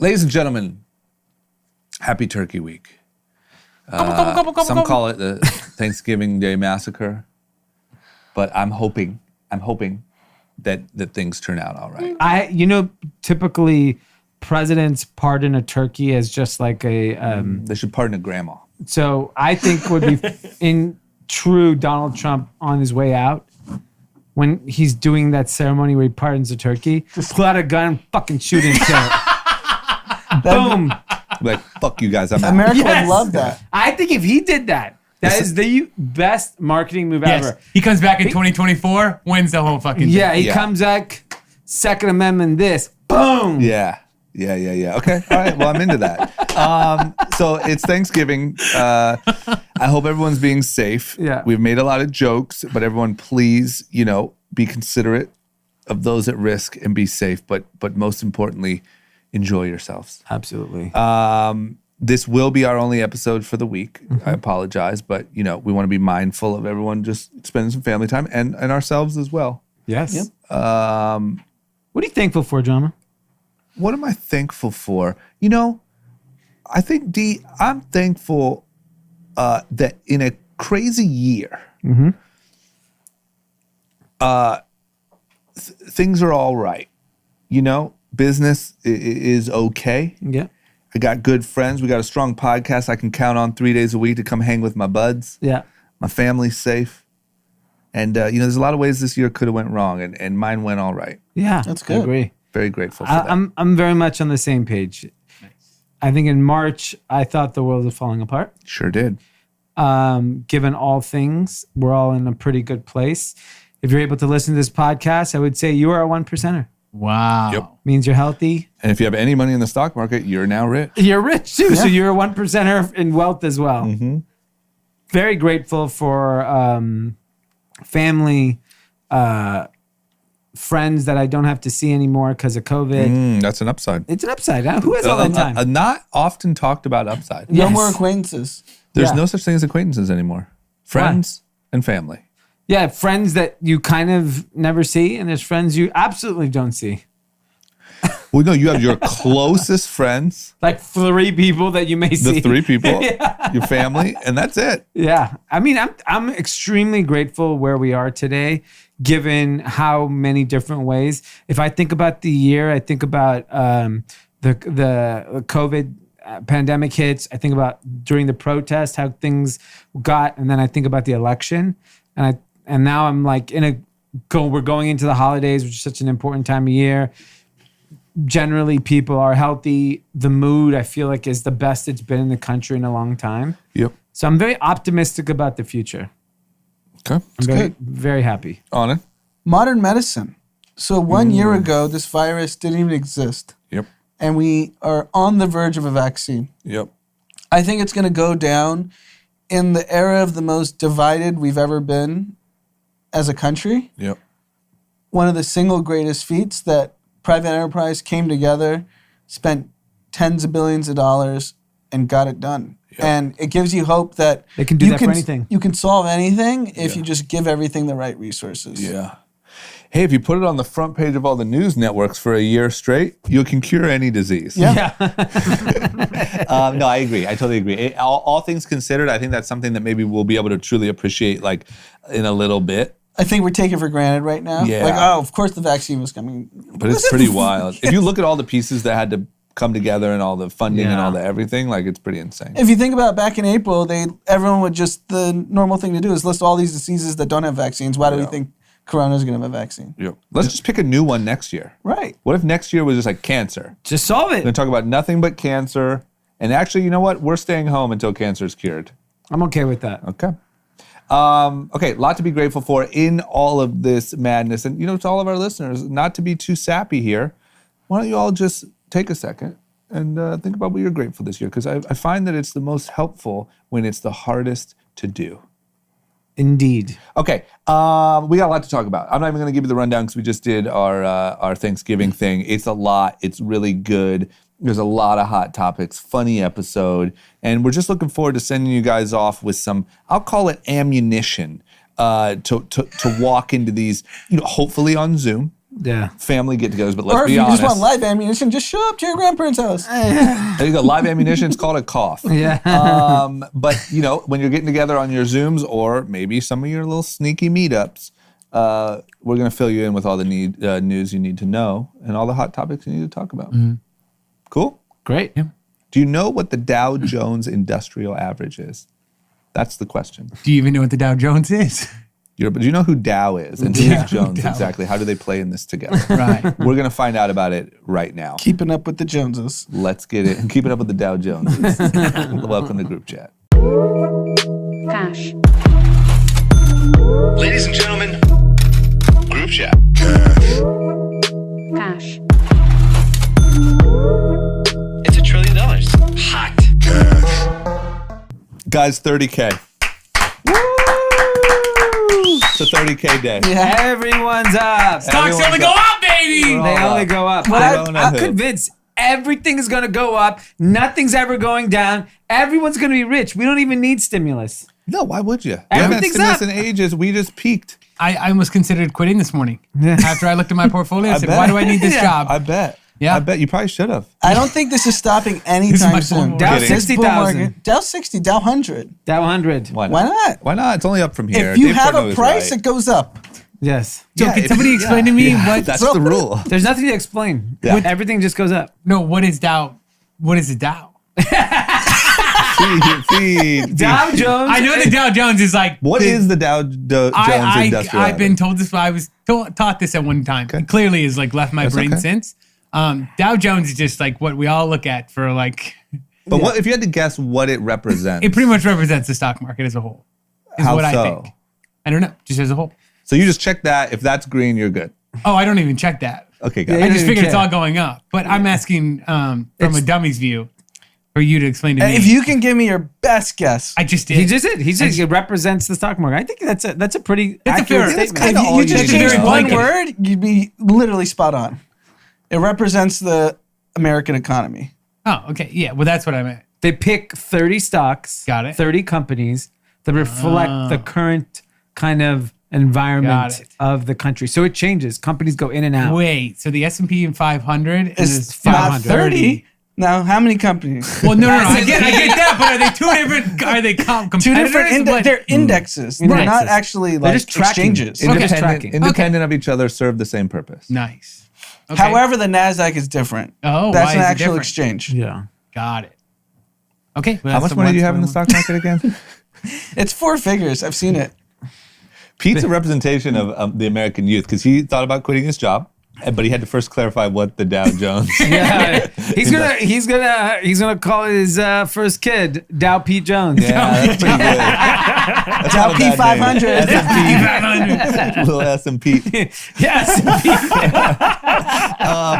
Ladies and gentlemen, happy Turkey Week. Some call it the Thanksgiving Day Massacre, but I'm hoping that things turn out all right. Typically presidents pardon a turkey as just like a... They should pardon a grandma. So I think would be in true Donald Trump on his way out, when he's doing that ceremony where he pardons a turkey, just pull out a gun and fucking shoot and kill it. Boom. Like, fuck you guys, I'm out. America would love that. I think if he did that, that is the best marketing move ever. He comes back in 2024, wins the whole fucking thing. Yeah, he comes back, Second Amendment this, boom. Yeah. Okay. All right. Well, I'm into that. So it's Thanksgiving. I hope everyone's being safe. Yeah. We've made a lot of jokes, but everyone, please, be considerate of those at risk and be safe. But most importantly, enjoy yourselves. Absolutely. This will be our only episode for the week. Mm-hmm. I apologize, but we want to be mindful of everyone just spending some family time and ourselves as well. Yes. Yep. What are you thankful for, Drama? What am I thankful for? I think, D, I'm thankful that in a crazy year, things are all right. Business is okay. Yeah. I got good friends. We got a strong podcast I can count on 3 days a week to come hang with my buds. Yeah. My family's safe. And, there's a lot of ways this year could have went wrong, and mine went all right. Yeah. That's good. I agree. Very grateful for that. I'm very much on the same page. Nice. I think in March, I thought the world was falling apart. Sure did. Given all things, we're all in a pretty good place. If you're able to listen to this podcast, I would say you are a 1%er. Wow. Yep. Means you're healthy. And if you have any money in the stock market, you're now rich. You're rich too, so you're a 1%er in wealth as well. Mm-hmm. Very grateful for family, friends that I don't have to see anymore because of COVID. That's an upside. It's an upside. Huh? Who has all that time? A not often talked about upside. No more acquaintances. There's no such thing as acquaintances anymore. Friends and family. Yeah, friends that you kind of never see, and there's friends you absolutely don't see. Well, no, you have your closest friends. Like 3 people that you may see. The 3 people, your family, and that's it. Yeah. I mean, I'm extremely grateful where we are today, given how many different ways. If I think about the year, I think about the COVID pandemic hits. I think about during the protest, how things got, and then I think about the election. And now I'm like we're going into the holidays, which is such an important time of year. Generally, people are healthy. The mood, I feel like, is the best it's been in the country in a long time. Yep. So I'm very optimistic about the future. Okay. I'm very happy. On it. Modern medicine. So 1 year ago, this virus didn't even exist. Yep. And we are on the verge of a vaccine. Yep. I think it's going to go down in the era of the most divided we've ever been as a country. Yep. One of the single greatest feats that private enterprise came together, spent tens of billions of dollars, and got it done. Yep. And it gives you hope that they can do that for anything. You can solve anything if you just give everything the right resources. Yeah. Hey, if you put it on the front page of all the news networks for a year straight, you can cure any disease. Yeah. No, I agree. I totally agree. All things considered, I think that's something that maybe we'll be able to truly appreciate like in a little bit. I think we're taking for granted right now. Yeah. Like, of course the vaccine was coming. But it's pretty wild. If you look at all the pieces that had to come together and all the funding and all the everything, like it's pretty insane. If you think about back in April, everyone would the normal thing to do is list all these diseases that don't have vaccines. Why do we think Corona's going to have a vaccine? Yep. Let's just pick a new one next year. Right. What if next year was just like cancer? Just solve it. We're going to talk about nothing but cancer. And actually, you know what? We're staying home until cancer is cured. I'm okay with that. Okay. Okay, a lot to be grateful for in all of this madness. And, to all of our listeners, not to be too sappy here, why don't you all just take a second and think about what you're grateful this year? Because I find that it's the most helpful when it's the hardest to do. Indeed. Okay, we got a lot to talk about. I'm not even going to give you the rundown because we just did our Thanksgiving thing. It's a lot. It's really good. There's a lot of hot topics, funny episode, and we're just looking forward to sending you guys off with some, I'll call it ammunition, to walk into these, hopefully on Zoom. Yeah. family get-togethers, but let's Or if be you honest. just want live ammunition, just show up to your grandparents' house. There you go. Live ammunition. It's called a cough. Yeah. But you know, when you're getting together on your Zooms or maybe some of your little sneaky meetups, we're gonna fill you in with all the news you need to know and all the hot topics you need to talk about. Cool. Great. Yeah. Do you know what the Dow Jones Industrial Average is? That's the question. Do you even know what the Dow Jones is? Do you know who Dow is and who Yeah, is Jones Dow. exactly? How do they play in this together? Right. We're gonna find out about it right now. Keeping up with the Joneses. Let's get it. Keeping up with the Dow Joneses. Welcome to group chat. Cash. Ladies and gentlemen, group chat. Cash. It's $1 trillion. Hot. Guys, 30K. It's a 30K day. Yeah. Everyone's up. Stocks Everyone's only go up, baby. We're They all only up. go up. Blowing I'm ahead. convinced everything is going to go up. Nothing's ever going down. Everyone's going to be rich. We don't even need stimulus. No, why would you? We haven't had Everything's stimulus up. in ages. We just peaked. I almost considered quitting this morning. After I looked at my portfolio, I said, bet. why do I need this Yeah. job? I bet. Yeah. I bet you probably should have. I don't think this is stopping This is anytime my soon. phone. Dow Kidding. This bull 60,000. market- Dow 60, Dow 100. Dow 100. Why not? Why not? Why not? It's only up from here. If you Dave have Portnoy a is price, right. it goes up. Yes. So Yeah, can if- somebody explain to me what? That's the rule. There's nothing to explain. Yeah. Everything just goes up. No, what is Dow? What is a Dow? Feed. Dow Jones. I know the Dow Jones is like. What is the Dow Jones Industrial I've been Average? told this, but I was taught this at one time. It clearly has like left my That's brain okay. since. Dow Jones is just like what we all look at for like. But what if you had to guess what it represents? It pretty much represents the stock market as a whole. Is How what so? I think. I don't know, just as a whole. So you just check that. If that's green, you're good. Oh, I don't even check that. Okay, Yeah, got I it. you just don't figured it's care. all going up. But I'm asking from a dummy's view for you to explain to me. If you can give me your best guess. I just did. He just did. He just it represents the stock market. I think that's a pretty That's a fair- accurate that's statement. kinda If all you you just need to changed know. one Blanket. word, you'd be literally spot on. It represents the American economy. Oh, okay. Yeah. Well, that's what I meant. They pick 30 stocks, Got it. 30 companies that reflect the current kind of environment Got it. of the country. So it changes. Companies go in and out. Wait. So the S&P 500 It's is not 500. 30. Now, how many companies? Well, no. I get that. But are they two different? Are they competitors? Two different What? they're indexes. They're Indexes. not actually They're like just tracking. exchanges. Okay. Independent, tracking. independent of each other, serve the same purpose. Nice. Okay. However, the NASDAQ is different. Oh, That's why an is it actual different? exchange. Yeah. Got it. Okay. Well, How that's much money do you have in the one. stock market again? It's 4 figures. I've seen it. Pete's a representation of the American youth because he thought about quitting his job, but he had to first clarify what the Dow Jones. Yeah. he's gonna call his first kid Dow Pete Jones. Yeah, that's pretty good. That's Dow not a bad P500. name. S&P. Little S and P. Yes.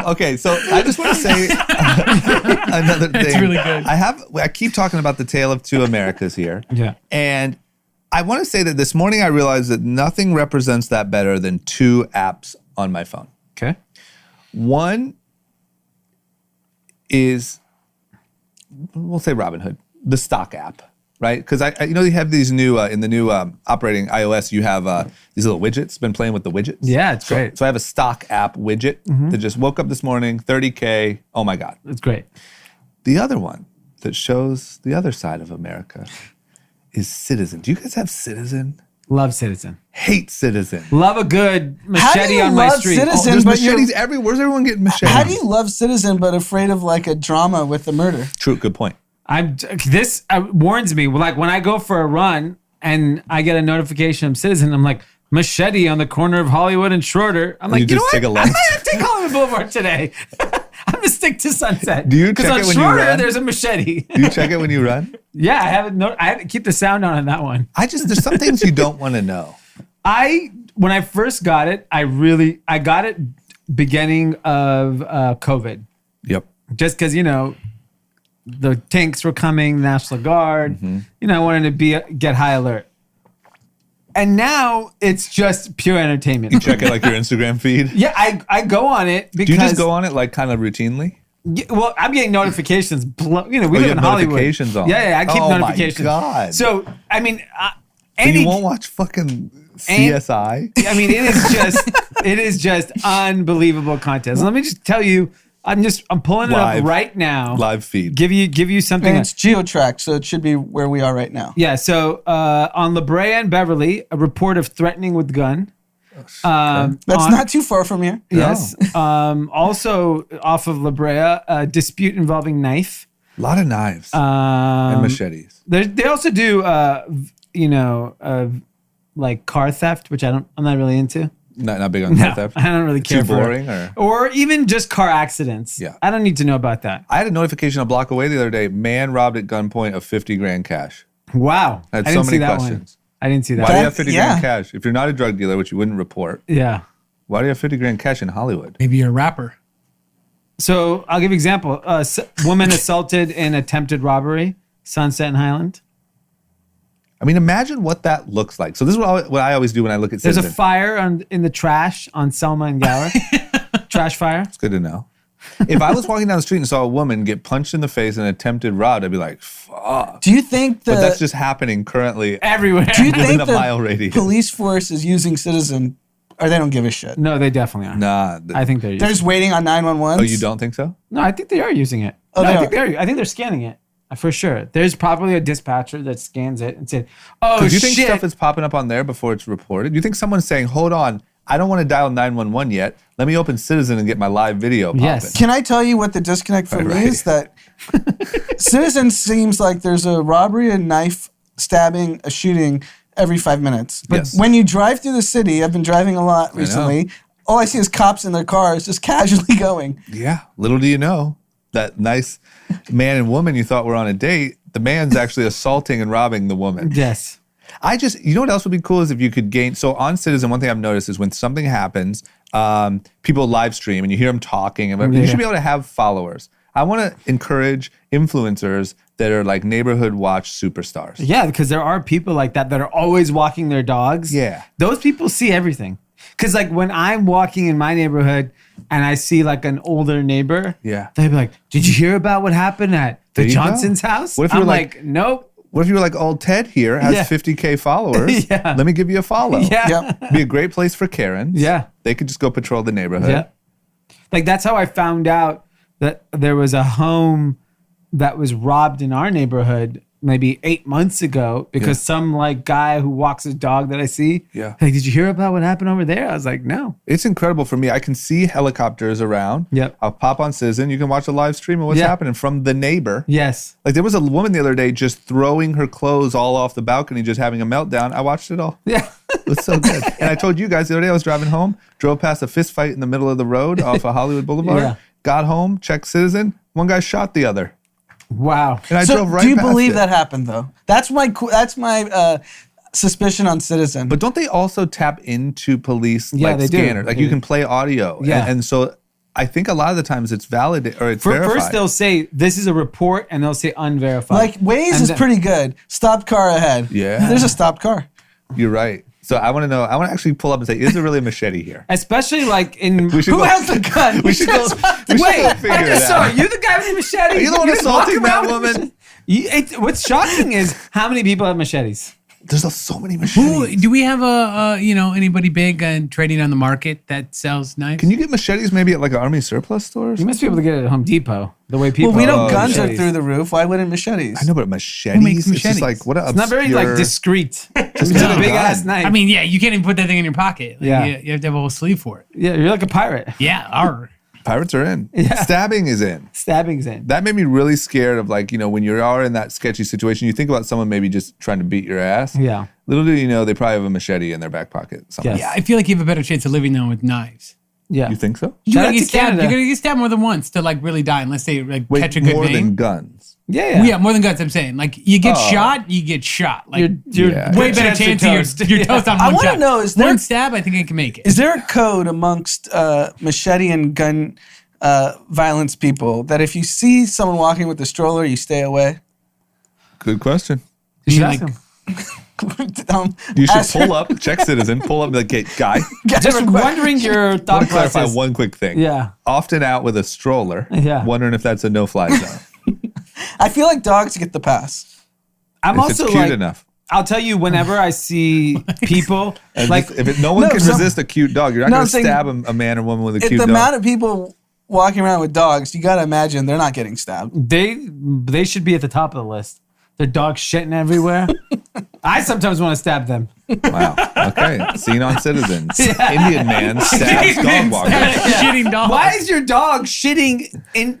Okay, so I just want to say another thing. That's really good. I keep talking about the tale of two Americas here. Yeah. And I want to say that this morning I realized that nothing represents that better than two apps on my phone. Okay. One is, we'll say Robinhood, the stock app, right? Because I you know, you have these new in the new operating iOS, you have these little widgets. Been playing with the widgets. Yeah, it's great. So I have a stock app widget that just woke up this morning, 30K. Oh my God. It's great. The other one that shows the other side of America is Citizen. Do you guys have Citizen? Love Citizen. Hate Citizen. Love a good How do machete you on my love street. Citizen? There's but you're- machetes everywhere. Where's everyone getting machetes? How do you love Citizen but afraid of like a drama with the murder? True, good point. This warns me. Like when I go for a run and I get a notification of Citizen, I'm like, machete on the corner of Hollywood and Schroeder. I'm like, you you know just what? take a I'm left? gonna take Hollywood Boulevard today. I'm gonna stick to Sunset. Do you Because check on it when you Schroeder run? there's a machete. Do you check it when you run? Yeah, I have to keep the sound on that one. There's some things you don't want to know. When I first got it, I got it beginning of COVID. Yep. Just because, the tanks were coming, National Guard, I wanted to get high alert. And now it's just pure entertainment. You check it like your Instagram feed? Yeah, I go on it because Do you just go on it like kind of routinely? Yeah, well, I'm getting notifications. We you live have in Hollywood. notifications on. Yeah, I keep Oh my notifications. God. So I mean, So you won't watch fucking CSI? I mean, it is just unbelievable content. Let me just tell you, I'm pulling it Live. up right now. Live feed. Give you something. And it's geotracked, so it should be where we are right now. Yeah. So on La Brea and Beverly, a report of threatening with gun. That's not too far from here. Yes. Also off of La Brea, a dispute involving knife. A lot of knives and machetes. They also do, like car theft, which I'm not really into. Not big on car theft. I don't really care Too for boring, it. Or even just car accidents. Yeah. I don't need to know about that. I had a notification a block away the other day. Man robbed at gunpoint of 50 grand cash. Wow. I had didn't so see many that questions. one. I didn't see that. Why do you have 50 Yeah. grand cash? If you're not a drug dealer, which you wouldn't report, Yeah. why do you have 50 grand cash in Hollywood? Maybe you're a rapper. So I'll give you an example. Woman assaulted in attempted robbery, Sunset and Highland. I mean, imagine what that looks like. So this is what I always do when I look at There's Citizen. a fire in the trash on Selma and Gower. Trash fire. It's good to know. If I was walking down the street and saw a woman get punched in the face and attempted robbed, I'd be like, fuck. Do you think But that's just happening currently. Everywhere. do you within think a mile the radius. police force is using Citizen, or they don't give a shit? No, they definitely are. Nah. I think they're using They're it. just waiting on 911. Oh, you don't think so? No, I think they are using it. Oh, No, they I think they're scanning it. For sure. There's probably a dispatcher that scans it and said, oh, Do you think shit. stuff is popping up on there before it's reported? Do you think someone's saying, hold on, I don't want to dial 911 yet. Let me open Citizen and get my live video popping. Yes. Can I tell you what the disconnect for me Right. is? That Citizen seems like there's a robbery, a knife stabbing, a shooting every 5 minutes. But Yes. when you drive through the city, I've been driving a lot recently, all I see is cops in their cars just casually going. Yeah. Little do you know, that nice man and woman you thought were on a date, the man's actually assaulting and robbing the woman. Yes. You know what else would be cool is if you could gain. So on Citizen, one thing I've noticed is when something happens, people live stream and you hear them talking. And you should be able to have followers. I want to encourage influencers that are like neighborhood watch superstars. Yeah, because there are people like that are always walking their dogs. Yeah. Those people see everything. Because like when I'm walking in my neighborhood and I see like an older neighbor, Yeah. they'd be like, did you hear about what happened at the There you go. Johnson's house? What if you're I'm like- like, nope. What if you were like, old Ted here has Yeah. 50K followers? Yeah. Let me give you a follow. Yeah. Yep. Be a great place for Karens. Yeah. They could just go patrol the neighborhood. Yeah. Like that's how I found out that there was a home that was robbed in our neighborhood maybe 8 months ago because some like guy who walks his dog that I see. Yeah. Like, did you hear about what happened over there? I was like, no. It's incredible for me. I can see helicopters around. Yep. I'll pop on Citizen. You can watch a live stream of what's Yeah. happening from the neighbor. Yes. Like there was a woman the other day just throwing her clothes all off the balcony, just having a meltdown. I watched it all. Yeah. It was so good. And I told you guys the other day I was driving home, drove past a fist fight in the middle of the road off of Hollywood Boulevard, Yeah. got home, checked Citizen. One guy shot the other. Wow. And I So drove right do you past believe it. that happened though? That's my suspicion on Citizen. But don't they also tap into police Yeah, like they do. scanners? Like you can play audio. Yeah. And so I think a lot of the times it's valid or it's First, verified. they'll say this is a report, and they'll say unverified. like Waze And is then- pretty good. Stopped car ahead. Yeah. There's a stopped car. You're right. So I want to know. I want to actually pull up and say, is there really a machete here? Especially like in. We should Who go- has the gun? We should go. We should Wait, go figure I just it saw out. it. You're the guy with the machete. Are you the one just walk assaulting that around with a woman? machete. What's shocking is how many people have machetes. There's so many Who machetes. do we have anybody big and trading on the market that sells knives? Can you get machetes maybe at like an army surplus stores? You must be able to get it at Home Depot. The way people. Well, we know Oh, guns are machetes. through the roof. Why wouldn't machetes? I know, but machetes. Who makes It's just machetes? like what a It's not very like discreet. Just get a a big gun. ass knife. I mean, yeah, you can't even put that thing in your pocket. Like, Yeah. you have to have a whole sleeve for it. yeah, you're like a pirate. Yeah, our Pirates are in. Yeah. Stabbing is in. Stabbing's in. That made me really scared of like, when you are in that sketchy situation, you think about someone maybe just trying to beat your ass. Yeah. Little do you know, they probably have a machete in their back pocket. Somewhere. Yes. yeah. I feel like you have a better chance of living now with knives. Yeah. You think so? You're Shout gonna out get to stabbed. Canada. You're gonna get stabbed more than once to like really die, unless they like Wait, catch a good more vein. than guns. Yeah. Well, yeah, more than guns. I'm saying, like, you get Oh. shot, you get shot. Like, You're Yeah. way good better chance of toast. your toast on I one wanna shot. know, is one there- stab? I think I can make it. Is there a code amongst machete and gun violence people that if you see someone walking with a stroller, you stay away? Good question. You should Like- ask him. You should ask- pull up, check Citizen, pull up, and be like, hey, guy, Just wondering your I thought want to clarify process. one quick thing. Yeah. Often out with a stroller, Yeah. wondering if that's a no-fly zone. I feel like dogs get the pass. I'm if also it's cute like, enough. I'll tell you, whenever I see people And like, no one No, can some- resist a cute dog. You're not No, going I'm to saying- stab a man or woman with a If cute the dog. amount of people walking around with dogs, you got to imagine they're not getting stabbed. they should be at the top of the list. Their dogs shitting everywhere. I sometimes want to stab them. Wow. Okay. Scene on Citizens. Indian man stabs dog walker. Shitting dog. Why is your dog shitting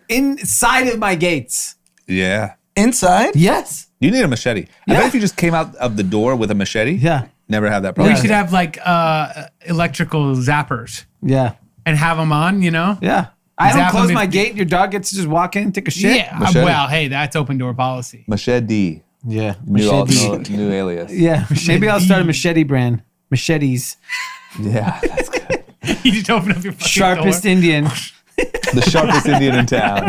inside of my gates? Yeah. Inside? Yes. You need a machete. I Yeah. bet if you just came out of the door with a machete, Yeah. never have that We problem. should have like electrical zappers Yeah. and have them on, you know? Yeah. I don't Zap 'em close if- my gate and your dog gets to just walk in and take a shit. Yeah. Machete. Well, hey, that's open door policy. Machete. Yeah. New alias. Yeah. Maybe I'll start a machete brand. Machetes. Yeah. That's good. You just open up your fucking Sharpest door. Indian. The sharpest Indian in town.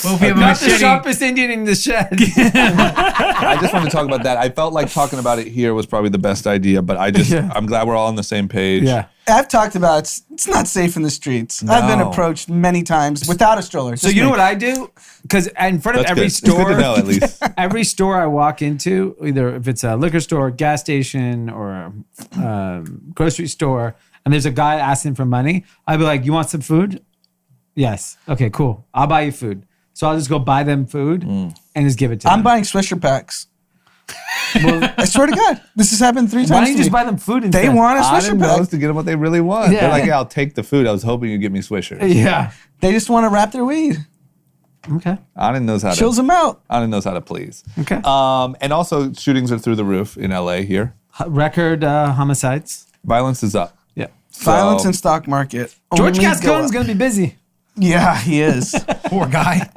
Well, if we have a Not the machete, sharpest Indian in the shed. I just want to talk about that. I felt like talking about it here was probably the best idea, but I'm glad we're all on the same page. Yeah. I've talked about it's not safe in the streets. I've been No. approached many times without a stroller. So you know what I do? Because in front of That's every good. It's good store, to know at least. every store I walk into, either if it's a liquor store, gas station, or a grocery store, and there's a guy asking for money, I'd be like, "You want some food?" Yes. Okay, cool. I'll buy you food. So I'll just go buy them food and just give it to them. I'm buying Swisher packs. I swear to God, this has happened 3 times. Why don't you to just me. buy them food They instead? want a Swisher Auden pack. knows to get them what they really want. Yeah. They're like, yeah, I'll take the food. I was hoping you'd give me Swishers. Yeah. They just want to wrap their weed. Okay. Auden knows how Chills to. them out. Auden knows how to please. Okay. And also, shootings are through the roof in LA here. Record homicides. Violence is up. Yeah. Violence So- in stock market. George Only go Gascon's up. going to be busy. Yeah, he is. poor guy.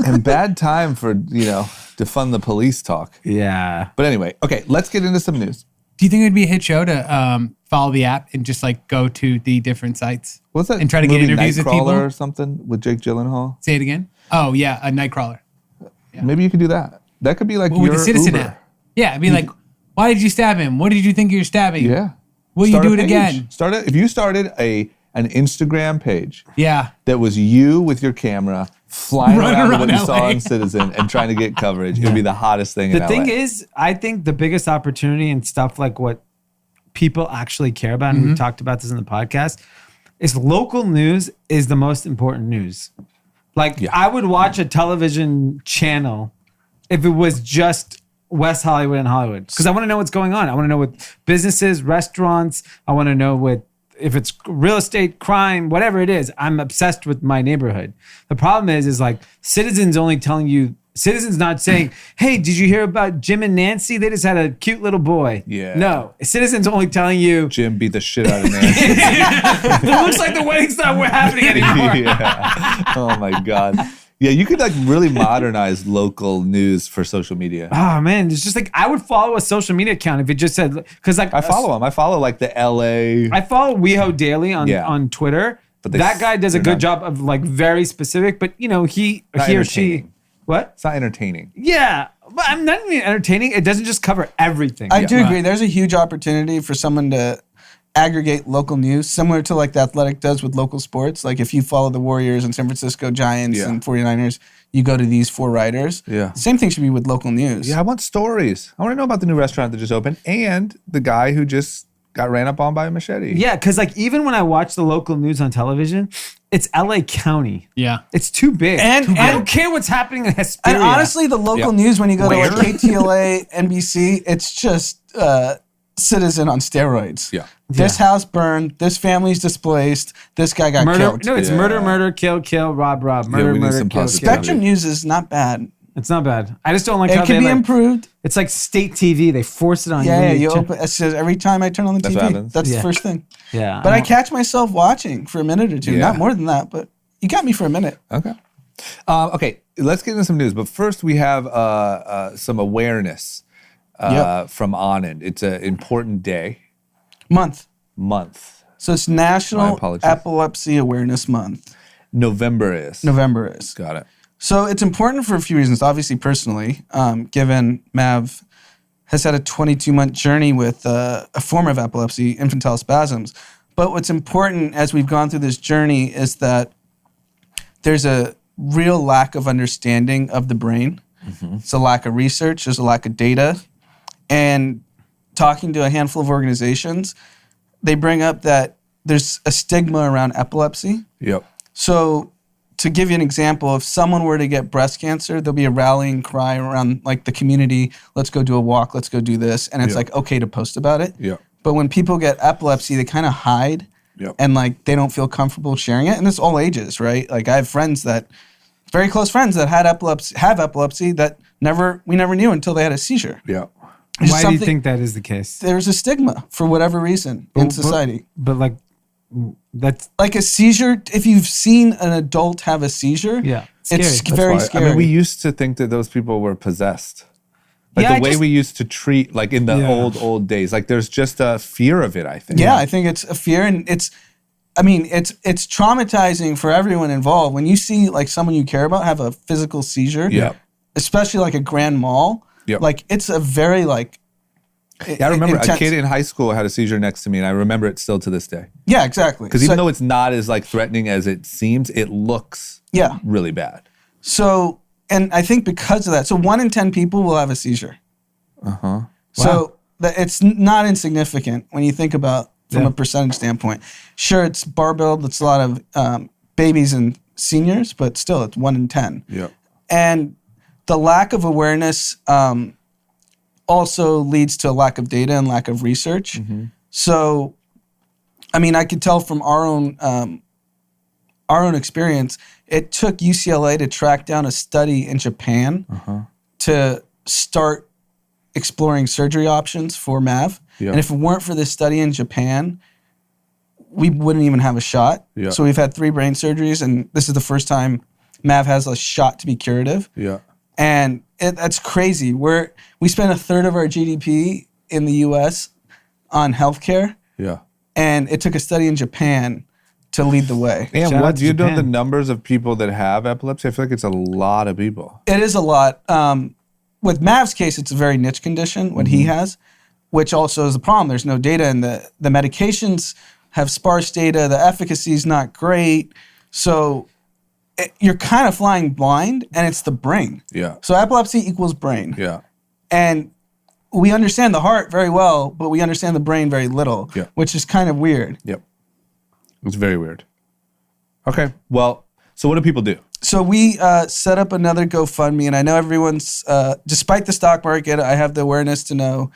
And bad time for, to fund the police talk. Yeah. But anyway, okay, let's get into some news. Do you think it'd be a hit show to follow the app and just like go to the different sites? What's that? And try to get movie, interviews with Nightcrawler people? or something with Jake Gyllenhaal? Say it again. Oh yeah, a Nightcrawler. Maybe you could do that. That could be like With your the Citizen Uber. app. Yeah, I'd be like, why did you stab him? What did you think you were stabbing? Yeah. Will you Start do a it page. again? If you started an Instagram page Yeah. that was you with your camera flying Running around, around what you saw LA. on Citizen and trying to get coverage, it would be the hottest thing in The LA. thing is, I think the biggest opportunity and stuff like what people actually care about, and we've talked about this in the podcast, is local news is the most important news. Like, I would watch a television channel if it was just West Hollywood and Hollywood, because I want to know what's going on. I want to know with businesses, restaurants. I want to know if it's real estate, crime, whatever it is. I'm obsessed with my neighborhood. The problem is like Citizen's only telling you. Citizen's not saying, "Hey, did you hear about Jim and Nancy? They just had a cute little boy." Yeah. No, Citizen's only telling you. Jim beat the shit out of Nancy. It looks like the wedding's not happening anymore. Yeah. Oh my God. Yeah, you could like really modernize local news for social media. Oh man, it's just like I would follow a social media account if it just said, because like I follow them. I follow like the LA. I follow WeHo Daily on Twitter. But But that guy does a they're good not- job of like very specific. But he Not or she, entertaining. what? It's not entertaining. Yeah, but I'm not even entertaining. It doesn't just cover everything. I do agree. There's a huge opportunity for someone to aggregate local news, similar to like the Athletic does with local sports. Like if you follow the Warriors and San Francisco Giants and 49ers, you go to these 4 writers. Yeah. Same thing should be with local news. Yeah, I want stories. I want to know about the new restaurant that just opened and the guy who just got ran up on by a machete. Yeah, because like even when I watch the local news on television, it's LA County. Yeah. It's too big. And- I don't care what's happening in Hesperia. And honestly, the local news, when you go Where? to like KTLA, NBC, it's just Citizen on steroids. Yeah. This house burned. This family's displaced. This guy got murder. killed. No, it's Yeah. murder, kill, rob, murder, we need murder, some kill, positivity. Spectrum News is not bad. It's not bad. I just don't like how It can they be like. improved. It's like state TV. They force it on Yeah, you. you open. It says every time I turn on the That's TV, what happens. that's Yeah. the first thing. Yeah, But I catch myself watching for a minute or two. Yeah. Not more than that, but you got me for a minute. Okay. Okay, let's get into some news. But first, we have some awareness from Anand. It's an important day, month. So it's My National apologies. Epilepsy Awareness Month. November is. November is. Got it. So it's important for a few reasons. Obviously, personally, given Mav has had a 22-month journey with a form of epilepsy, infantile spasms. But what's important as we've gone through this journey is that there's a real lack of understanding of the brain. It's a lack of research. There's a lack of data. and talking to a handful of organizations, they bring up that there's a stigma around epilepsy. Yep. So to give you an example, if someone were to get breast cancer, there'll be a rallying cry around like the community, let's go do a walk, let's go do this. And it's like okay to post about it. Yep. But when people get epilepsy, they kind of hide and like they don't feel comfortable sharing it. And it's all ages, right? Like I have friends very close friends that have epilepsy that we never knew until they had a seizure. Yeah. Why do you think that is the case? There's a stigma for whatever reason in society. But like, that's like a seizure. If you've seen an adult have a seizure, it's very scary. I mean, we used to think that those people were possessed. Like the way we used to treat, like in the old days, like there's just a fear of it, I think. Yeah, I think it's a fear, and it's traumatizing for everyone involved. When you see like someone you care about have a physical seizure, especially like a grand mal, like it's a very like. I remember a kid in high school had a seizure next to me, and I remember it still to this day. Yeah, exactly. Because even though it's not as like threatening as it seems, it looks really bad. So, and I think because of that, so 1 in 10 people will have a seizure. Uh-huh. So it's not insignificant when you think about from a percentage standpoint. Sure, it's barbelled. It's a lot of babies and seniors, but still, it's 1 in 10. Yeah. And the lack of awareness also leads to a lack of data and lack of research. Mm-hmm. So, I mean, I could tell from our own experience, it took UCLA to track down a study in Japan to start exploring surgery options for MAV. Yeah. And if it weren't for this study in Japan, we wouldn't even have a shot. Yeah. So we've had 3 brain surgeries, and this is the first time MAV has a shot to be curative. Yeah. And that's crazy. We spend a third of our GDP in the U.S. on healthcare. Yeah. And it took a study in Japan to lead the way. And what do you know the numbers of people that have epilepsy? I feel like it's a lot of people. It is a lot. With Mav's case, it's a very niche condition, what he has, which also is a problem. There's no data, and the medications have sparse data. The efficacy is not great. So you're kind of flying blind, and it's the brain. Yeah. So epilepsy equals brain. Yeah. And we understand the heart very well, but we understand the brain very little, which is kind of weird. Yep. It's very weird. Okay. Well, so what do people do? So we set up another GoFundMe, and I know everyone's, despite the stock market, I have the awareness to know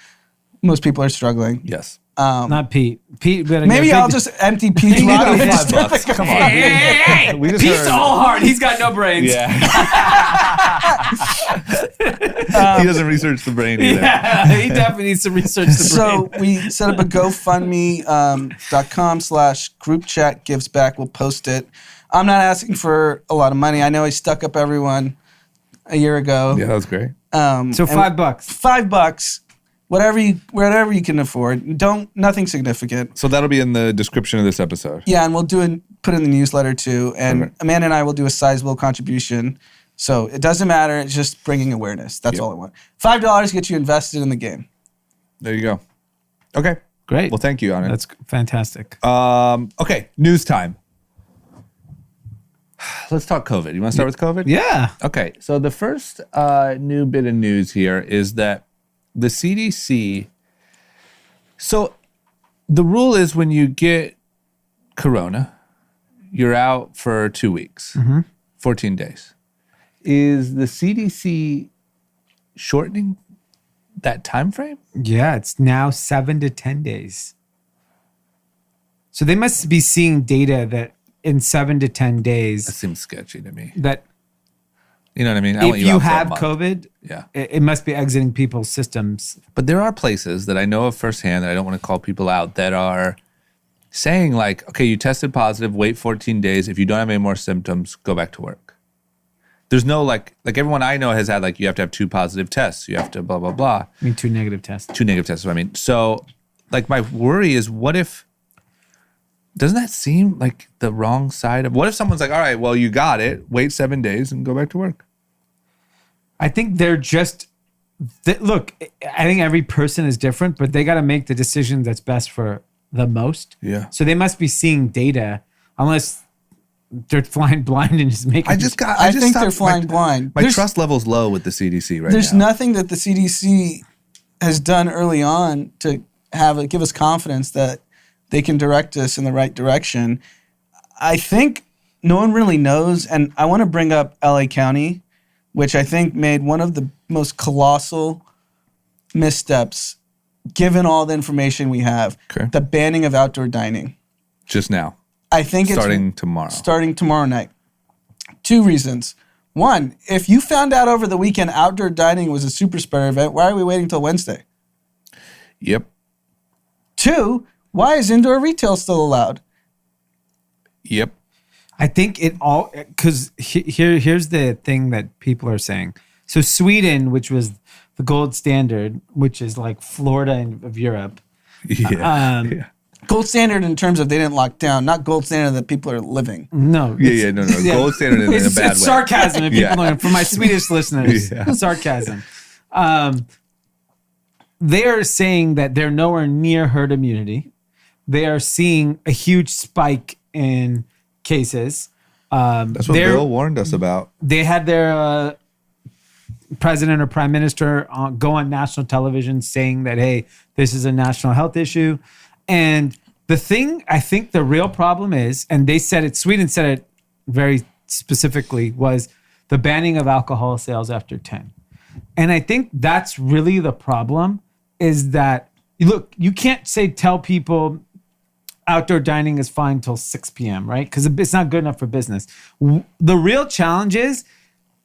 most people are struggling. Yes. Not Pete. Pete, maybe I'll just empty Pete's lottery. $5. Come on. Hey. Pete's all hard. He's got no brains. Yeah. He doesn't research the brain either. Yeah, he definitely needs to research the brain. So we set up a GoFundMe.com/group chat gives back. We'll post it. I'm not asking for a lot of money. I know I stuck up everyone a year ago. Yeah, that was great. So $5. $5. Whatever you can afford. Nothing significant. So that'll be in the description of this episode. Yeah, and we'll put in the newsletter too. And Amanda and I will do a sizable contribution. So it doesn't matter. It's just bringing awareness. That's all I want. $5 gets you invested in the game. There you go. Okay. Great. Well, thank you, Anand. That's fantastic. Okay, news time. Let's talk COVID. You want to start with COVID? Yeah. Okay, so the first new bit of news here is that the CDC, so the rule is when you get corona, you're out for 2 weeks, 14 days. Is the CDC shortening that time frame? Yeah, it's now 7 to 10 days. So they must be seeing data that in 7 to 10 days. That seems sketchy to me. That you know what I mean? If you have COVID, yeah, it must be exiting people's systems. But there are places that I know of firsthand that I don't want to call people out that are saying like, okay, you tested positive, wait 14 days. If you don't have any more symptoms, go back to work. There's no like everyone I know has had like you have to have 2 positive tests. You have to blah, blah, blah. I mean, 2 negative tests. 2 negative tests is what I mean. So like my worry is what if, doesn't that seem like the wrong side of, what if someone's like, all right, well, you got it, wait 7 days and go back to work? I think they're just, look, I think every person is different, but they got to make the decision that's best for the most. Yeah. So they must be seeing data unless they're flying blind and just making. I think they're flying blind. My trust level's low with the CDC right now. There's nothing that the CDC has done early on to give us confidence that they can direct us in the right direction. I think no one really knows, and I want to bring up LA County, which I think made one of the most colossal missteps given all the information we have. Okay. The banning of outdoor dining. Just now. I think Starting tomorrow. Starting tomorrow night. 2 reasons. 1, if you found out over the weekend outdoor dining was a super spreader event, why are we waiting till Wednesday? Yep. 2, why is indoor retail still allowed? Yep. I think it all, because here's the thing that people are saying. So Sweden, which was the gold standard, which is like Florida of Europe. Yeah. Gold standard in terms of they didn't lock down, not gold standard that people are living. No. No. Gold standard in a bad way. It's sarcasm if people know. For my Swedish listeners, Yeah. sarcasm. They are saying that they're nowhere near herd immunity. They are seeing a huge spike in cases. That's what Bill warned us about. They had their president or prime minister go on national television saying that, hey, this is a national health issue. And the thing, I think the real problem is, and they said it, Sweden said it very specifically, was the banning of alcohol sales after 10. And I think that's really the problem, is that, look, you can't tell people outdoor dining is fine till 6 p.m., right? Because it's not good enough for business. The real challenge is,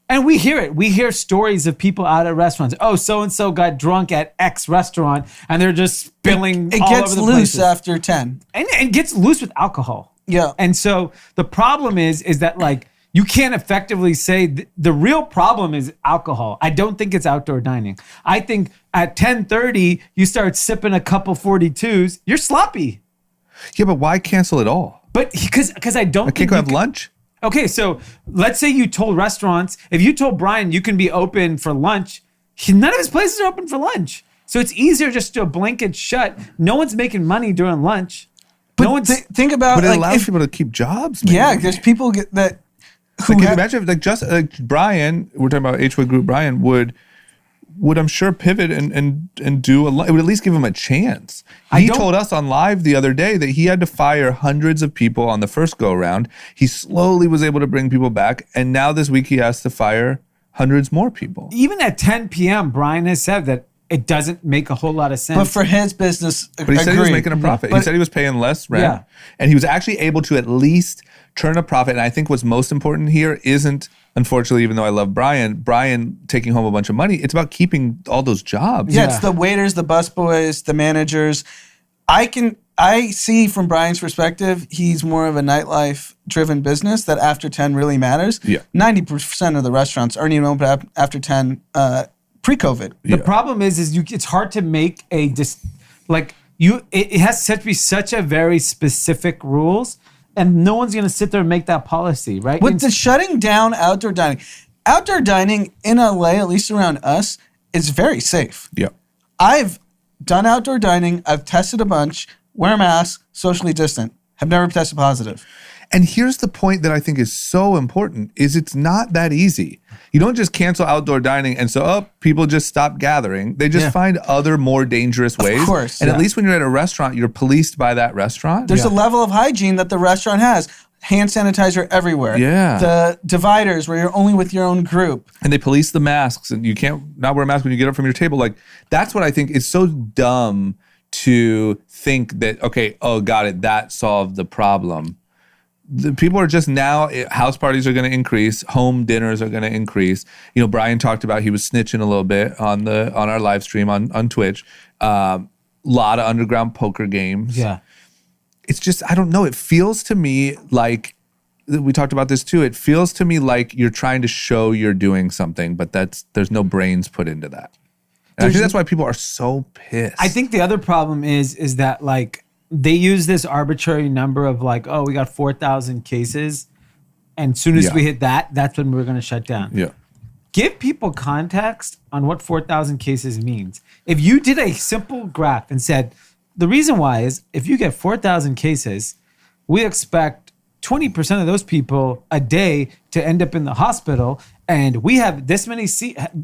and we hear it. We hear stories of people out at restaurants. Oh, so-and-so got drunk at X restaurant and they're just spilling It all gets over the loose places. after 10. And it gets loose with alcohol. Yeah. And so the problem is that like, you can't effectively say the real problem is alcohol. I don't think it's outdoor dining. I think at 10:30, you start sipping a couple 42s, you're sloppy. Yeah, but why cancel it all? But because I don't I can't think go you have can- lunch? Okay, so let's say you told restaurants, if you told Brian you can be open for lunch, none of his places are open for lunch. So it's easier just to blanket shut. No one's making money during lunch. No one's. Think about But it like allows if, people to keep jobs. Maybe. yeah, there's people get that. Who Like, can you ha- imagine if like Brian, we're talking about H-Way Group, Brian would I'm sure pivot and do it would at least give him a chance. He told us on live the other day that he had to fire hundreds of people on the first go around. He slowly was able to bring people back. And now this week he has to fire hundreds more people. Even at 10 p.m., Brian has said that it doesn't make a whole lot of sense. but for his business, But he said he was making a profit. He But- said he was paying less rent. Yeah. And he was actually able to at least turn a profit. And I think what's most important here isn't, unfortunately, even though I love Brian taking home a bunch of money, it's about keeping all those jobs. Yeah, it's the waiters, the busboys, the managers. I see from Brian's perspective, he's more of a nightlife driven business that after 10 really matters. Yeah. 90% of the restaurants aren't even open after 10 pre-COVID. The problem is it's hard to make it has to be such a very specific rules, and no one's going to sit there and make that policy, right? With the shutting down outdoor dining in LA, at least around us, is very safe. Yeah. I've done outdoor dining. I've tested a bunch. Wear a mask, socially distant. Have never tested positive. And here's the point that I think is so important is it's not that easy. You don't just cancel outdoor dining and so, people just stop gathering. They just find other more dangerous ways. Of course. And at least when you're at a restaurant, you're policed by that restaurant. There's a level of hygiene that the restaurant has. Hand sanitizer everywhere. Yeah. The dividers where you're only with your own group. And they police the masks and you can't not wear a mask when you get up from your table. Like, that's what I think is so dumb to think that, okay, oh, got it, that solved the problem. The people are just now, house parties are going to increase, home dinners are going to increase. You know, Brian talked about he was snitching a little bit on our live stream on Twitch. Lot of underground poker games. Yeah. It's just, I don't know. It feels to me like, we talked about this too, it feels to me like you're trying to show you're doing something, but there's no brains put into that. And I think that's why people are so pissed. I think the other problem is that like they use this arbitrary number of like, oh, we got 4,000 cases, and as soon as we hit that, that's when we're going to shut down. Yeah. Give people context on what 4,000 cases means. If you did a simple graph and said, the reason why is if you get 4,000 cases, we expect 20% of those people a day to end up in the hospital. And we have this many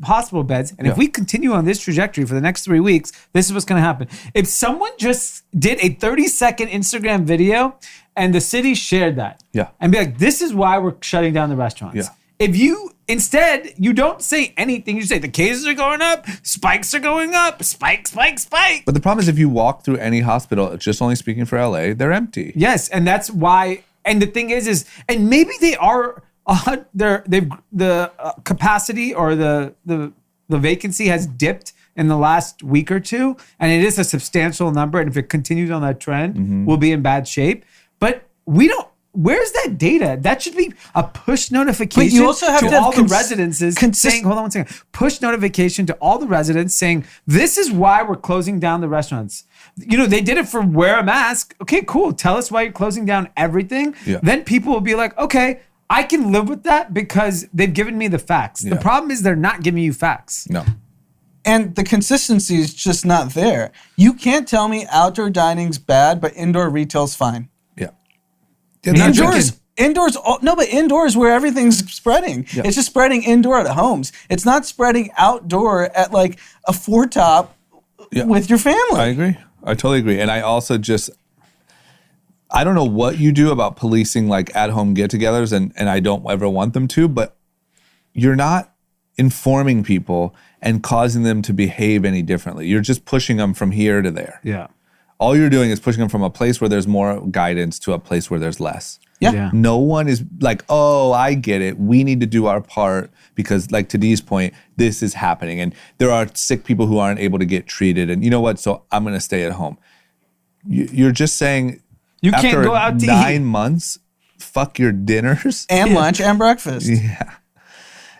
hospital beds. And if we continue on this trajectory for the next 3 weeks, this is what's going to happen. If someone just did a 30-second Instagram video and the city shared that and be like, this is why we're shutting down the restaurants. Yeah. If you instead, you don't say anything. You say the cases are going up, spikes are going up, spike. But the problem is if you walk through any hospital, just only speaking for LA, they're empty. Yes, and that's why. And the thing is, and maybe they are. The capacity or the vacancy has dipped in the last week or two, and it is a substantial number. And if it continues on that trend, we'll be in bad shape. But we don't. Where's that data? That should be a push notification But you also have to to all have the residences saying, hold on one second, push notification to all the residents saying, this is why we're closing down the restaurants. You know, they did it for wear a mask. Okay, cool. Tell us why you're closing down everything. Yeah. Then people will be like, okay, I can live with that because they've given me the facts. Yeah. The problem is they're not giving you facts. No. And the consistency is just not there. You can't tell me outdoor dining's bad, but indoor retail's fine. Yeah, Indoors where everything's spreading. Yeah. It's just spreading indoor at homes. It's not spreading outdoor at like a foretop with your family. I agree. I totally agree. And I also I don't know what you do about policing like at-home get-togethers, and I don't ever want them to, but you're not informing people and causing them to behave any differently. You're just pushing them from here to there. Yeah. All you're doing is pushing them from a place where there's more guidance to a place where there's less. Yeah. No one is like, oh, I get it. We need to do our part because, like, to Dee's point, this is happening. And there are sick people who aren't able to get treated. And you know what? So I'm going to stay at home. You're just saying You after can't go out to 9 eat. months, fuck your dinners. And lunch and breakfast. Yeah.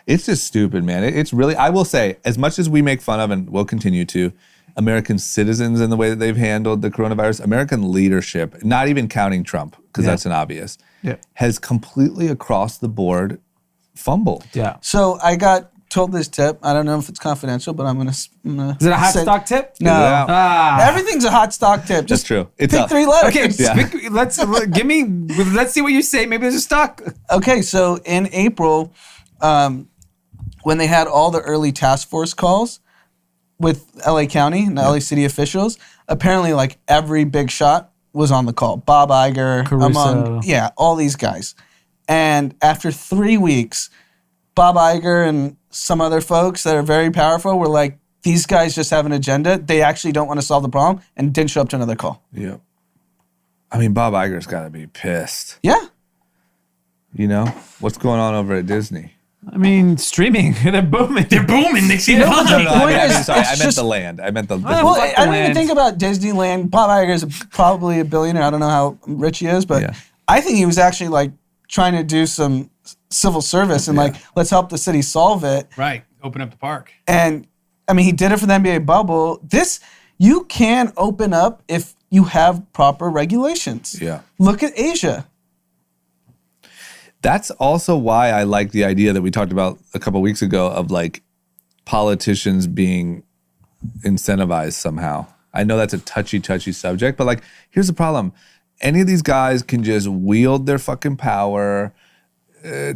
It's just stupid, man. It's really, I will say, as much as we make fun of and will continue to, American citizens and the way that they've handled the coronavirus, American leadership, not even counting Trump, because that's an obvious, has completely across the board fumbled. Yeah. So I got told this tip. I don't know if it's confidential, but I'm gonna. Is it a hot stock tip? No. Ah. Everything's a hot stock tip. Just That's true. It's pick up. 3 letters. Okay, let's see what you say. Maybe there's a stock. Okay, so in April, when they had all the early task force calls with LA County and LA city officials, apparently like every big shot was on the call. Bob Iger, Caruso. all these guys. And after 3 weeks, Bob Iger and some other folks that are very powerful were like, these guys just have an agenda. They actually don't want to solve the problem and didn't show up to another call. Yeah. I mean, Bob Iger's got to be pissed. Yeah. You know? What's going on over at Disney? I mean, streaming. They're booming. They're booming. They see the No, money. no, no. Point I is, sorry, it's I meant just- the land. I meant the Well, Fuck the I don't even land. think about Disneyland. Bob Iger is probably a billionaire. I don't know how rich he is, but Yeah. I think he was actually like trying to do some civil service and like, let's help the city solve it. Right. Open up the park. And I mean, he did it for the NBA bubble. You can open up if you have proper regulations. Yeah. Look at Asia. That's also why I like the idea that we talked about a couple weeks ago of like politicians being incentivized somehow. I know that's a touchy subject, but like, here's the problem. Any of these guys can just wield their fucking power,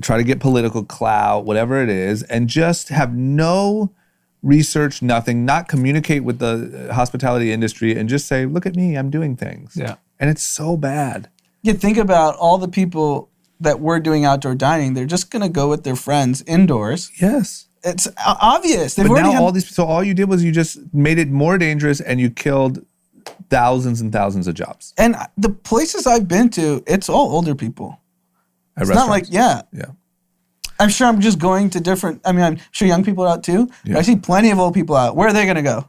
try to get political clout, whatever it is, and just have no research, nothing, not communicate with the hospitality industry and just say, look at me, I'm doing things. Yeah. And it's so bad. You think about all the people that were doing outdoor dining. They're just going to go with their friends indoors. Yes. It's obvious. They've But already now had all these, so all you did was you just made it more dangerous and you killed thousands and thousands of jobs. And the places I've been to, it's all older people. At It's not like, restaurants. yeah. Yeah. I'm sure I'm just going to different, I mean, I'm sure young people are out too. But Yeah. I see plenty of old people out. Where are they going to go?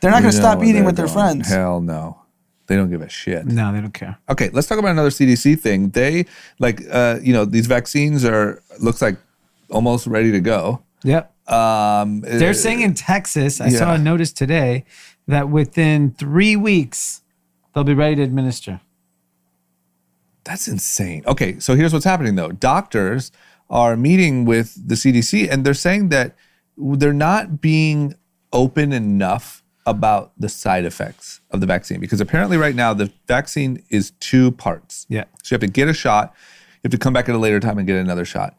They're not going to You stop know where eating they're with their going. friends. Hell no. They don't give a shit. No, they don't care. Okay, let's talk about another CDC thing. They these vaccines looks like almost ready to go. Yep. They're saying in Texas, I saw yeah. a notice today that within 3 weeks, they'll be ready to administer. That's insane. Okay, so here's what's happening though. Doctors are meeting with the CDC and they're saying that they're not being open enough about the side effects of the vaccine, because apparently right now the vaccine is 2 parts. Yeah. So you have to get a shot, you have to come back at a later time and get another shot.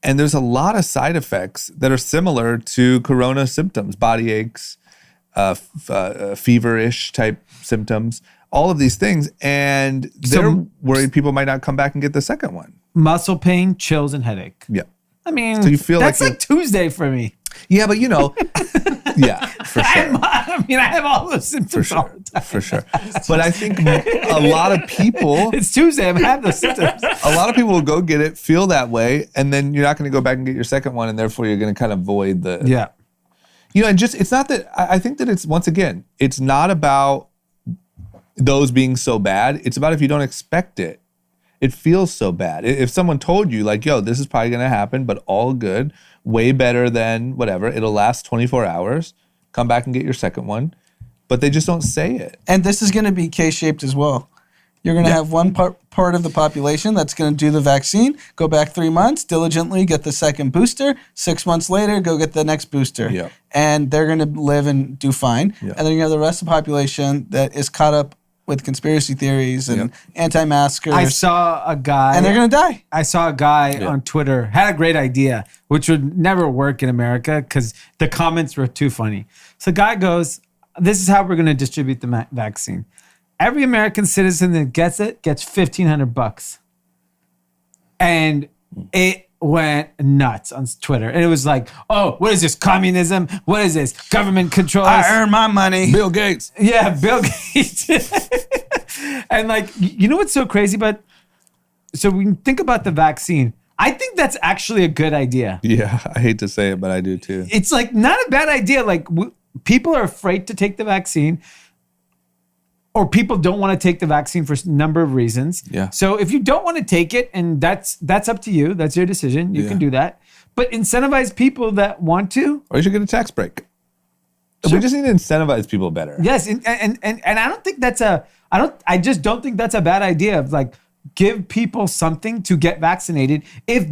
And there's a lot of side effects that are similar to corona symptoms, body aches, feverish type symptoms, all of these things. And they're worried people might not come back and get the second one. Muscle pain, chills, and headache. Yeah. I mean, So you feel that's like like Tuesday for me. Yeah, but yeah, for sure. I have all those symptoms all the time. For sure. But I think a lot of people, It's Tuesday. I'm having those symptoms. a lot of people will go get it, feel that way, and then you're not going to go back and get your second one, and therefore you're going to kind of void the. Yeah. And just, it's not that, I think that it's, once again, it's not about those being so bad. It's about if you don't expect it, it feels so bad. If someone told you, like, yo, this is probably going to happen, but all good, way better than whatever, it'll last 24 hours, come back and get your second one, but they just don't say it. And this is going to be K-shaped as well. You're going to have one part of the population that's going to do the vaccine, go back 3 months, diligently get the second booster, 6 months later, go get the next booster. Yeah. And they're going to live and do fine. Yeah. And then you have the rest of the population that is caught up with conspiracy theories and anti-maskers. I saw a guy. and they're going to die. I saw a guy on Twitter, had a great idea, which would never work in America because the comments were too funny. So the guy goes, this is how we're going to distribute the vaccine. Every American citizen that gets it gets $1,500. And it went nuts on Twitter. And it was like, oh, what is this, communism? What is this, government control? I earn my money. Bill Gates. Yeah, Bill Gates. And like, you know what's so crazy about, so when you think about the vaccine, I think that's actually a good idea. Yeah, I hate to say it, but I do too. It's like not a bad idea. Like people are afraid to take the vaccine, or people don't want to take the vaccine for a number of reasons. Yeah. So if you don't want to take it, and that's up to you, that's your decision. You can do that. But incentivize people that want to. Or you should get a tax break. We just need to incentivize people better. Yes, and I don't think that's I just don't think that's a bad idea of like give people something to get vaccinated. If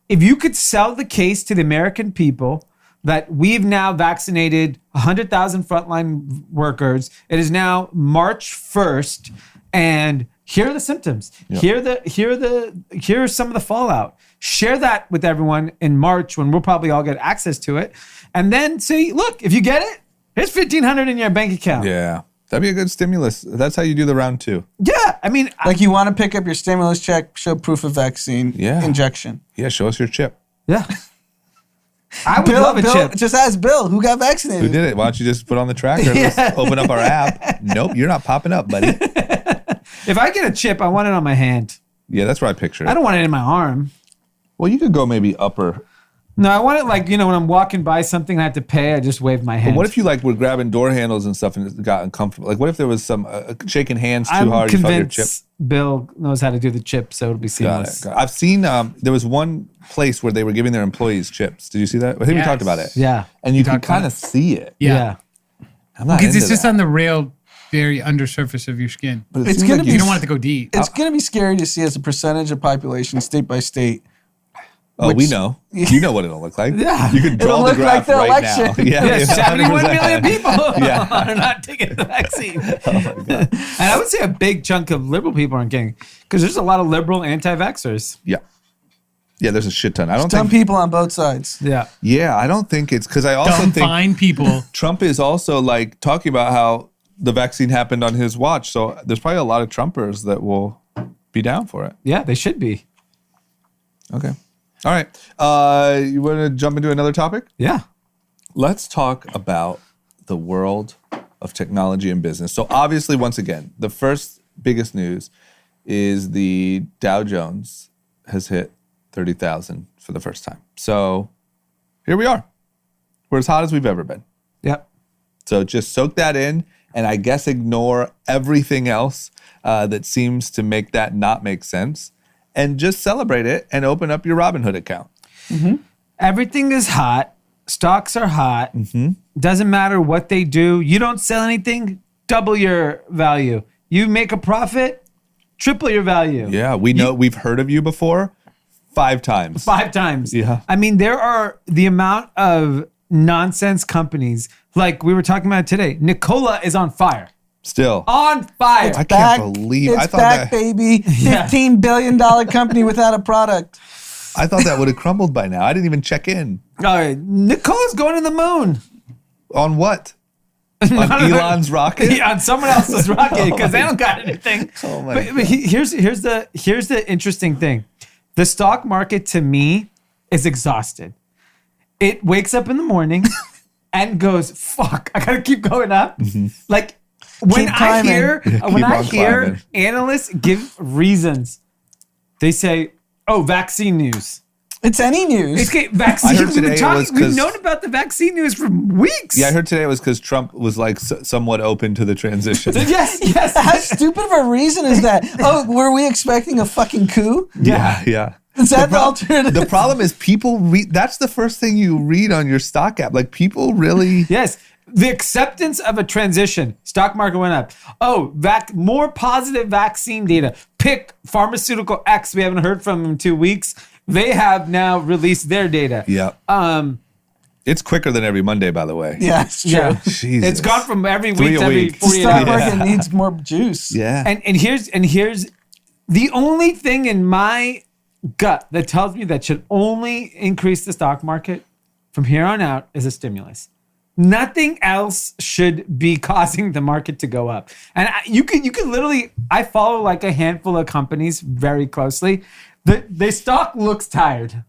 you could sell the case to the American people that we've now vaccinated 100,000 frontline workers. It is now March 1st, and here are the symptoms. Yep. Here are some of the fallout. Share that with everyone in March when we'll probably all get access to it, and then say, look, if you get it, here's $1,500 in your bank account. Yeah. That'd be a good stimulus. That's how you do the round 2. Yeah, I mean, Like you want to pick up your stimulus check, show proof of vaccine injection. Yeah, show us your chip. yeah. I would love a chip. Just ask Bill who got vaccinated. Who did it? Why don't you just put on the tracker? Let's open up our app. Nope, you're not popping up, buddy. If I get a chip, I want it on my hand. Yeah, that's where I picture it. I don't want it in my arm. Well, you could go maybe upper. No, I want it like, when I'm walking by something and I have to pay, I just wave my hand. But what if you were grabbing door handles and stuff and it got uncomfortable? Like what if there was some shaking hands too hard, you felt your chip? Bill knows how to do the chip, so it'll be seamless. Got it. I've seen, there was one place where they were giving their employees chips. Did you see that? I think we Yes. talked about it. Yeah. And you could talked about kind of see it. Yeah. I'm not Because into it's just that. on the real, very undersurface of your skin. But it It's seems gonna like be- You don't want it to go deep. It's going to be scary to see as a percentage of population, state by state. Oh, we which- know. You know what it'll look like. Yeah. You could draw It'll the look like graph the right election. now. Yeah, 71 million 100%. people Yeah. are not taking the vaccine. Oh my God. And I would say a big chunk of liberal people aren't getting, because there's a lot of liberal anti-vaxxers. Yeah. Yeah, there's a shit ton. I don't Some think. people on both sides. Yeah. Yeah, I don't think it's because I also Dumb think fine people. Trump is also like talking about how the vaccine happened on his watch. So there's probably a lot of Trumpers that will be down for it. Yeah, they should be. Okay. All right. You want to jump into another topic? Yeah. Let's talk about the world of technology and business. So obviously, once again, the first biggest news is the Dow Jones has hit 30,000 for the first time. So here we are. We're as hot as we've ever been. Yep. So just soak that in, and I guess ignore everything else that seems to make that not make sense, and just celebrate it and open up your Robinhood account. Everything is hot. Stocks are hot. Doesn't matter what they do. You don't sell anything, double your value. You make a profit, triple your value. Yeah, we know we've heard of you before 5 times. 5 times. Yeah. I mean, there are the amount of nonsense companies Like we were talking about today, Nikola is on fire. Still. On fire. I can't believe it's I thought back, that baby. $15 billion company without a product. I thought that would have crumbled by now. I didn't even check in. All right, Nikola's going to the moon. On what? On Elon's rocket? Yeah, on someone else's rocket because they don't got anything. Oh my but here's the interesting thing. The stock market to me is exhausted. It wakes up in the morning and goes, "Fuck, I gotta keep going up." Like when Keep I climbing. hear climbing. analysts give reasons, they say, "Oh, vaccine news." It's any news. Okay, vaccine. I heard today it was 'cause- We've known about the vaccine news for weeks. Yeah, I heard today it was because Trump was like somewhat open to the transition. Yes. How stupid of a reason is that? Oh, were we expecting a fucking coup? Yeah. Is that the alternative? The problem is people read. That's the first thing you read on your stock app. Like people really. Yes. The acceptance of a transition. Stock market went up. Oh, more positive vaccine data. Pick pharmaceutical X. We haven't heard from them in 2 weeks. They have now released their data. Yeah. It's quicker than every Monday, by the way. Yeah, it's true. Yeah. Jesus. It's gone from every 3 week a to every week. 48 Stock hours. market needs more juice. Yeah. And here's the only thing in my gut that tells me that should only increase the stock market from here on out is a stimulus. Nothing else should be causing the market to go up. And you could literally, I follow like a handful of companies very closely. The stock looks tired.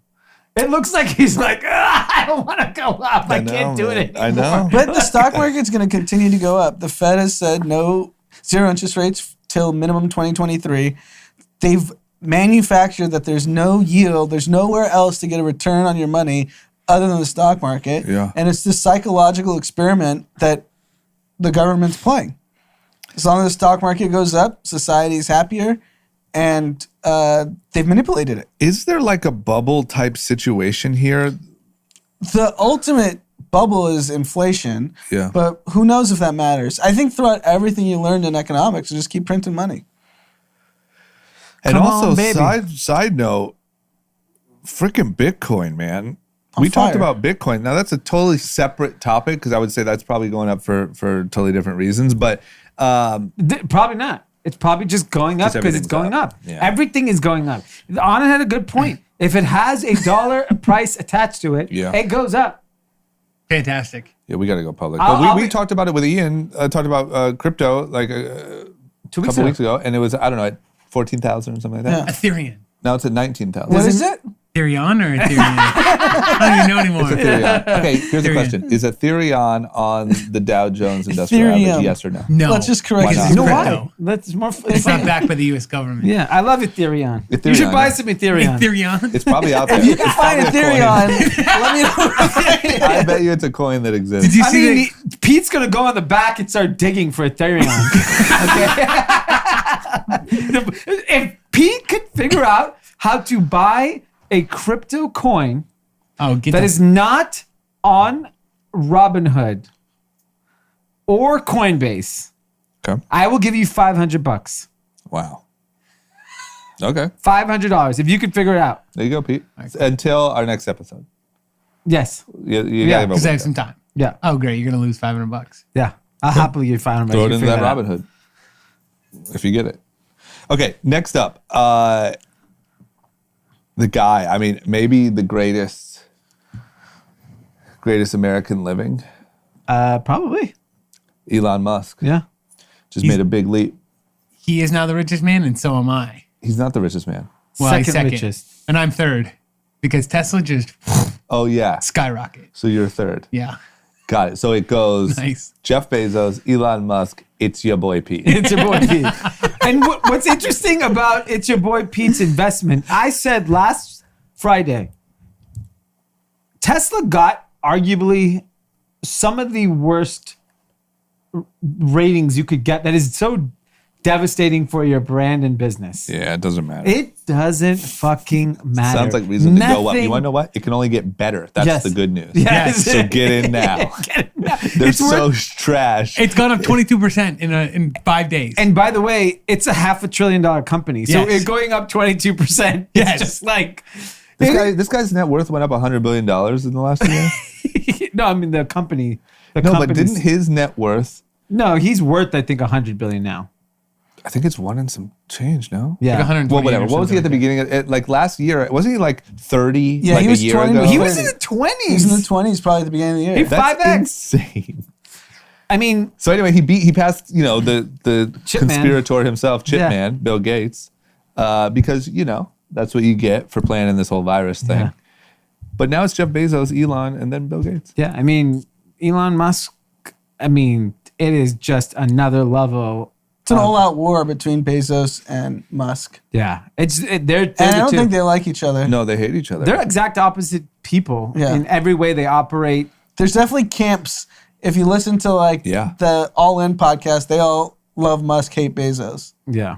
It looks like he's like, I don't want to go up. I can't do it anymore. I know. But the stock market's going to continue to go up. The Fed has said no zero interest rates till minimum 2023. They've manufactured that there's no yield. There's nowhere else to get a return on your money other than the stock market. Yeah. And it's this psychological experiment that the government's playing. As long as the stock market goes up, society's happier, and they've manipulated it. Is there like a bubble type situation here? The ultimate bubble is inflation. Yeah. But who knows if that matters? I think throughout everything you learned in economics, you just keep printing money. And Come also, on, baby. side note, freaking Bitcoin, man. On We talked fire. about Bitcoin. Now that's a totally separate topic because I would say that's probably going up for totally different reasons. But Probably not. It's probably just going up Just because it's everything's going up. up. Yeah. Everything is going up. Anna had a good point. If it has a dollar price attached to it, Yeah. it goes up. Fantastic. yeah, we got to go public. I'll But we be- talked about it with Ian. Talked about crypto like a 2 couple weeks ago, and it was I don't know at 14,000 or something like that. Yeah. Ethereum. Now it's at 19,000. What is it? Ethereum or Ethereum? I don't even know anymore. Ethereum. Okay, here's the Ethereum. question: is Ethereum on the Dow Jones Industrial Ethereum. Average? Yes or no? No. Let's just correct Why it. not? It's No, crypto. why? That's more. It's not backed by the U.S. government. Yeah, I love Ethereum. You Ethereum, should buy yeah. some Ethereum. Ethereum. It's probably out there. If you can find It's probably a Ethereum, coin. let me know. I bet you it's a coin that exists. Did you I see mean, Pete's gonna go on the back and start digging for Ethereum. Okay. If Pete could figure out how to buy a crypto coin get that is not on Robinhood or Coinbase, Okay. I will give you $500. Wow. Okay. $500 if you could figure it out. There you go, Pete. Until our next episode. Yes. You Yeah, gotta because I have vote. some time. Yeah. Oh, great. You're going to lose $500. Yeah. I'll happily give $500. Throw it You into figure that out. Robinhood if you get it. Okay, next up. The guy, I mean, maybe the greatest American living, Probably. Elon Musk. Yeah. Just made a big leap. He is now the richest man, and so am I. He's not the richest man. Well, he's Second richest. And I'm third because Tesla just Oh, yeah. skyrocket. So you're third. Yeah. Got it. So it goes Nice. Jeff Bezos, Elon Musk, it's your boy Pete. It's your boy Pete. And what's interesting about It's Your Boy Pete's investment, I said last Friday, Tesla got arguably some of the worst ratings you could get that is so devastating for your brand and business. Yeah, it doesn't matter. It doesn't fucking matter. Sounds like reason to go up. You Nothing- want to know what? It can only get better. That's Yes. the good news. Yes. So get in now. Get it now. They're It's so worth- It's trash. gone up 22% in 5 days. And by the way, it's a $500 billion company. So Yes. it going up 22%. Yes. It's just like, This guy's net worth went up $100 billion in the last year. No, I mean the company. No, but didn't his net worth? No, he's worth I think $100 billion now. I think it's one and some change. No. Yeah. Like 120 Well, whatever. or What was he at the something beginning? Like last year, wasn't he like 30? Yeah, like he was a year 20. ago. He was in the He's in 20s. the 20s, probably at the beginning of the year. He- That's 5X. insane. I mean, So anyway, he passed the Chip Man. conspirator himself, Chip Yeah. Man, Bill Gates, because that's what you get for planning this whole virus thing. Yeah. But now it's Jeff Bezos, Elon, and then Bill Gates. yeah, I mean, Elon Musk, I mean, it is just another level. It's an all-out war between Bezos and Musk. Yeah. They're And I don't think they like each other. No, they hate each other. they're exact opposite people Yeah. in every way they operate. There's definitely camps. If you listen to the All In podcast, they all love Musk, hate Bezos. Yeah.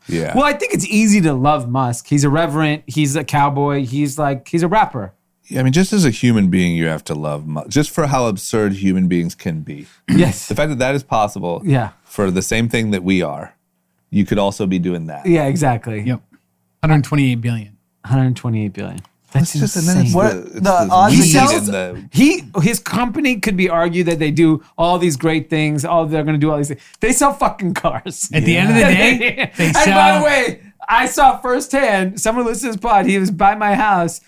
yeah. Well, I think it's easy to love Musk. He's irreverent. He's a cowboy. He's a rapper. I mean, just as a human being, you have to love just for how absurd human beings can be. Yes. The fact that that is possible Yeah. for the same thing that we are, you could also be doing that. Yeah, exactly. Yep. 128 billion. 128 billion. That's It's just, and then insane. it's What- the, it's the odds weed he sells- and the His company could be argued that they do all these great things. They're going to do all these things. They sell fucking cars. At the end of the day, they And sell. by the way, I saw firsthand, someone listened to this pod, he was by my house.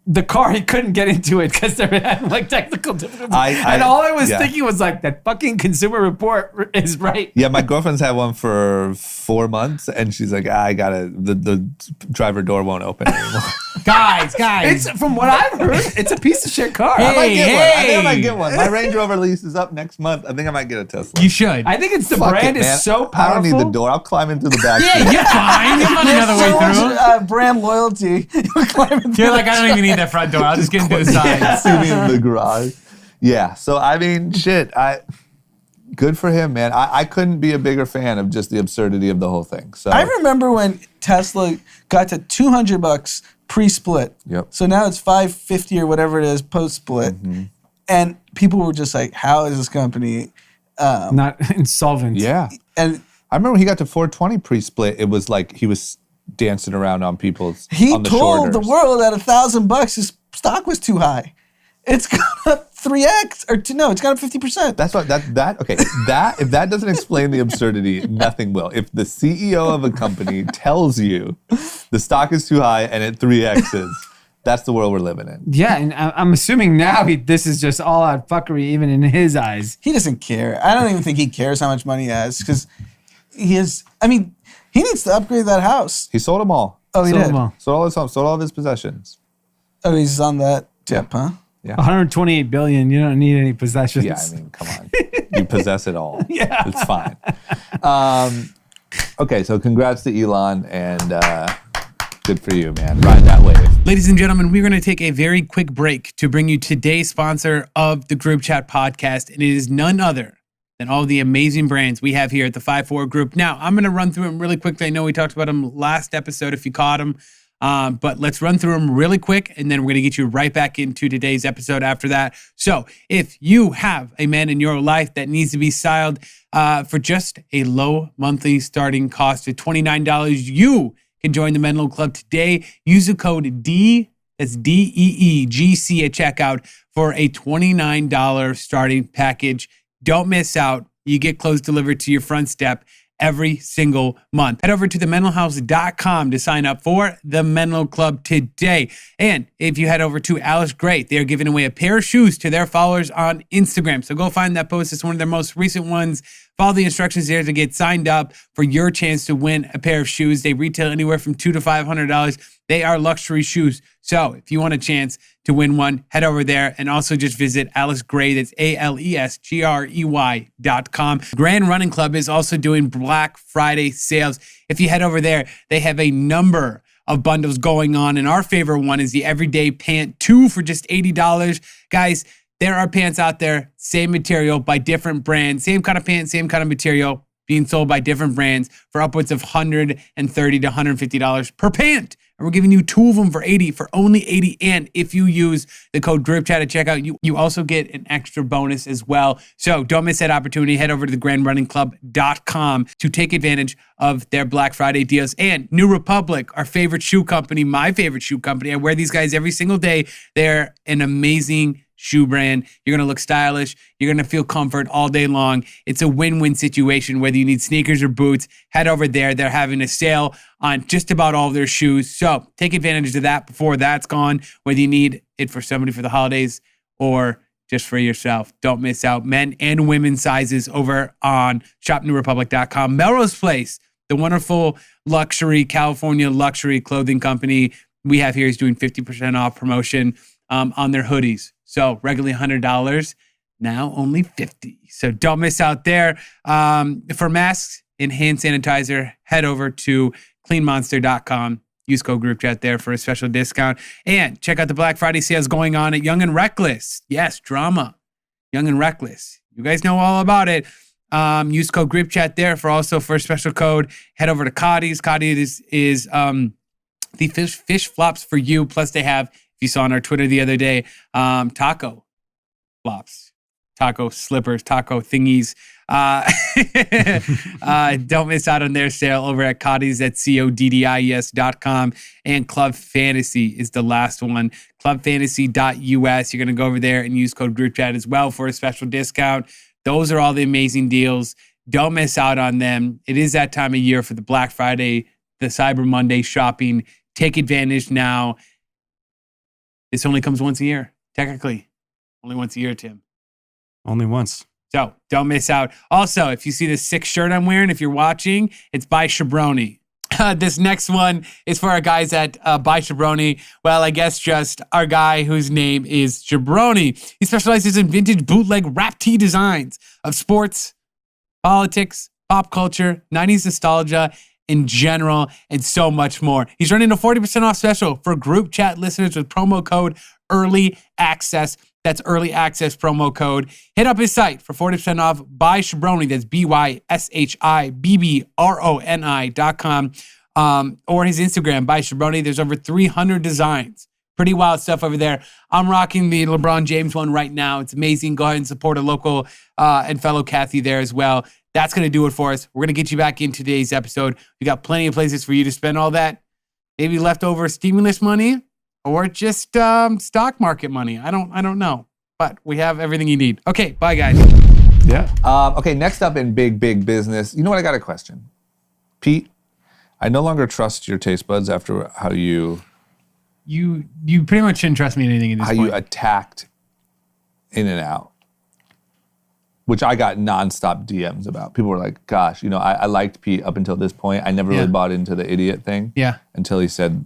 The car, he couldn't get into it because they were having like technical difficulties. And all I was yeah. thinking was like, that fucking Consumer Report is right. Yeah, my girlfriend's had one for 4 months, and she's like, the driver door won't open anymore. Guys. It's from what I've heard, it's a piece of shit car. I might get one. I think I might Hey. get one. My Range Rover lease is up next month. I think I might get a Tesla. You should. I think it's the Fuck brand it, man. is so I powerful. don't need the door. I'll climb into the back. Yeah, seat. you're fine. You find another way So through. much brand loyalty. You're like, I don't even need that front door. I'll just get into the side. See me in the garage. Yeah. So I mean, shit. Good for him, man. I couldn't be a bigger fan of just the absurdity of the whole thing. So I remember when Tesla got to $200 pre-split. Yep. So now it's $550 or whatever it is post-split. And people were just like, how is this company? Not insolvent. yeah. And I remember when he got to 420 pre-split. It was like he was dancing around on people's. he on the told the shoulders. world at $1,000 his stock was too high. It's gone up 3x or it's gone up 50%. That's what okay. That if that doesn't explain the absurdity, nothing will. If the CEO of a company tells you the stock is too high and it 3x's, that's the world we're living in. Yeah, and I'm assuming now this is just all out fuckery, even in his eyes. He doesn't care. I don't even think he cares how much money he has because he needs to upgrade that house. He sold them all. Oh, he Sold did. them all. Sold all his homes. Sold all of his possessions. Oh, he's on that tip, huh? 128 billion. You don't need any possessions. Yeah, I mean, come on. You possess it all. Yeah. It's fine. Okay, so congrats to Elon and good for you, man. Ride that wave. Ladies and gentlemen, we're going to take a very quick break to bring you today's sponsor of the Group Chat podcast, and it is none other than all the amazing brands we have here at the 5-4 Group. Now, I'm going to run through them really quickly. I know we talked about them last episode if you caught them, but let's run through them really quick, and then we're going to get you right back into today's episode after that. So if you have a man in your life that needs to be styled for just a low monthly starting cost of $29, you can join the Menlo Club today. Use the code that's DEEGC at checkout for a $29 starting package. Don't miss out. You get clothes delivered to your front step every single month. Head over to themenlohouse.com to sign up for the Menlo Club today. And if you head over to Alice Gray, they are giving away a pair of shoes to their followers on Instagram. So go find that post. It's one of their most recent ones. Follow the instructions there to get signed up for your chance to win a pair of shoes. They retail anywhere from $200 to $500. They are luxury shoes. So if you want a chance to win one, head over there and also just visit Alice Gray. That's ALESGREY.com. Grand Running Club is also doing Black Friday sales. If you head over there, they have a number of bundles going on. And our favorite one is the Everyday Pant 2 for just $80. Guys, there are pants out there, same material by different brands, same kind of pants, same kind of material being sold by different brands for upwards of $130 to $150 per pant. And we're giving you two of them for only $80. And if you use the code GROUPCHAT at checkout, you also get an extra bonus as well. So don't miss that opportunity. Head over to thegrandrunningclub.com to take advantage of their Black Friday deals. And New Republic, our favorite shoe company, my favorite shoe company. I wear these guys every single day. They're an amazing shoe brand. You're going to look stylish. You're going to feel comfort all day long. It's a win-win situation. Whether you need sneakers or boots, head over there. They're having a sale on just about all of their shoes. So take advantage of that before that's gone, whether you need it for somebody for the holidays or just for yourself. Don't miss out. Men and women sizes over on shopnewrepublic.com. Melrose Place, the wonderful luxury, California luxury clothing company we have here is doing 50% off promotion on their hoodies. So regularly $100, now only $50. So don't miss out there. For masks and hand sanitizer, head over to cleanmonster.com. Use code GroupChat there for a special discount. And check out the Black Friday sales going on at Young and Reckless. Yes, drama. Young and Reckless. You guys know all about it. Use code GroupChat there for a special code. Head over to Cotty's. Cotty's is the fish flops for you. Plus they have, if you saw on our Twitter the other day, taco flops, taco slippers, taco thingies. Don't miss out on their sale over at Cotty's at CODDIES.com. And Club Fantasy is the last one. Clubfantasy.us. You're going to go over there and use code GroupChat as well for a special discount. Those are all the amazing deals. Don't miss out on them. It is that time of year for the Black Friday, the Cyber Monday shopping. Take advantage now. This only comes once a year, technically. Only once a year, Tim. Only once. So don't miss out. Also, if you see this sick shirt I'm wearing, if you're watching, it's by Shabroni. This next one is for our guys at By Shabroni. Well, I guess just our guy whose name is Shabroni. He specializes in vintage bootleg rap tee designs of sports, politics, pop culture, 90s nostalgia in general, and so much more. He's running a 40% off special for group chat listeners with promo code Early Access. That's Early Access promo code. Hit up his site for 40% off by Shabroni. That's BYSHIBBRONI.com. Or his Instagram, by Shabroni. There's over 300 designs. Pretty wild stuff over there. I'm rocking the LeBron James one right now. It's amazing. Go ahead and support a local and fellow Kathy there as well. That's going to do it for us. We're going to get you back in today's episode. We got plenty of places for you to spend all that maybe leftover stimulus money or just stock market money. I don't know, but we have everything you need. Okay, bye guys. Yeah. Okay, next up in big business. You know what? I got a question. Pete, I no longer trust your taste buds after how you pretty much shouldn't trust me in anything at this point. How you attacked In-N-Out. Which I got nonstop DMs about. People were like, gosh, I liked Pete up until this point. I never really bought into the idiot thing. Yeah. Until he said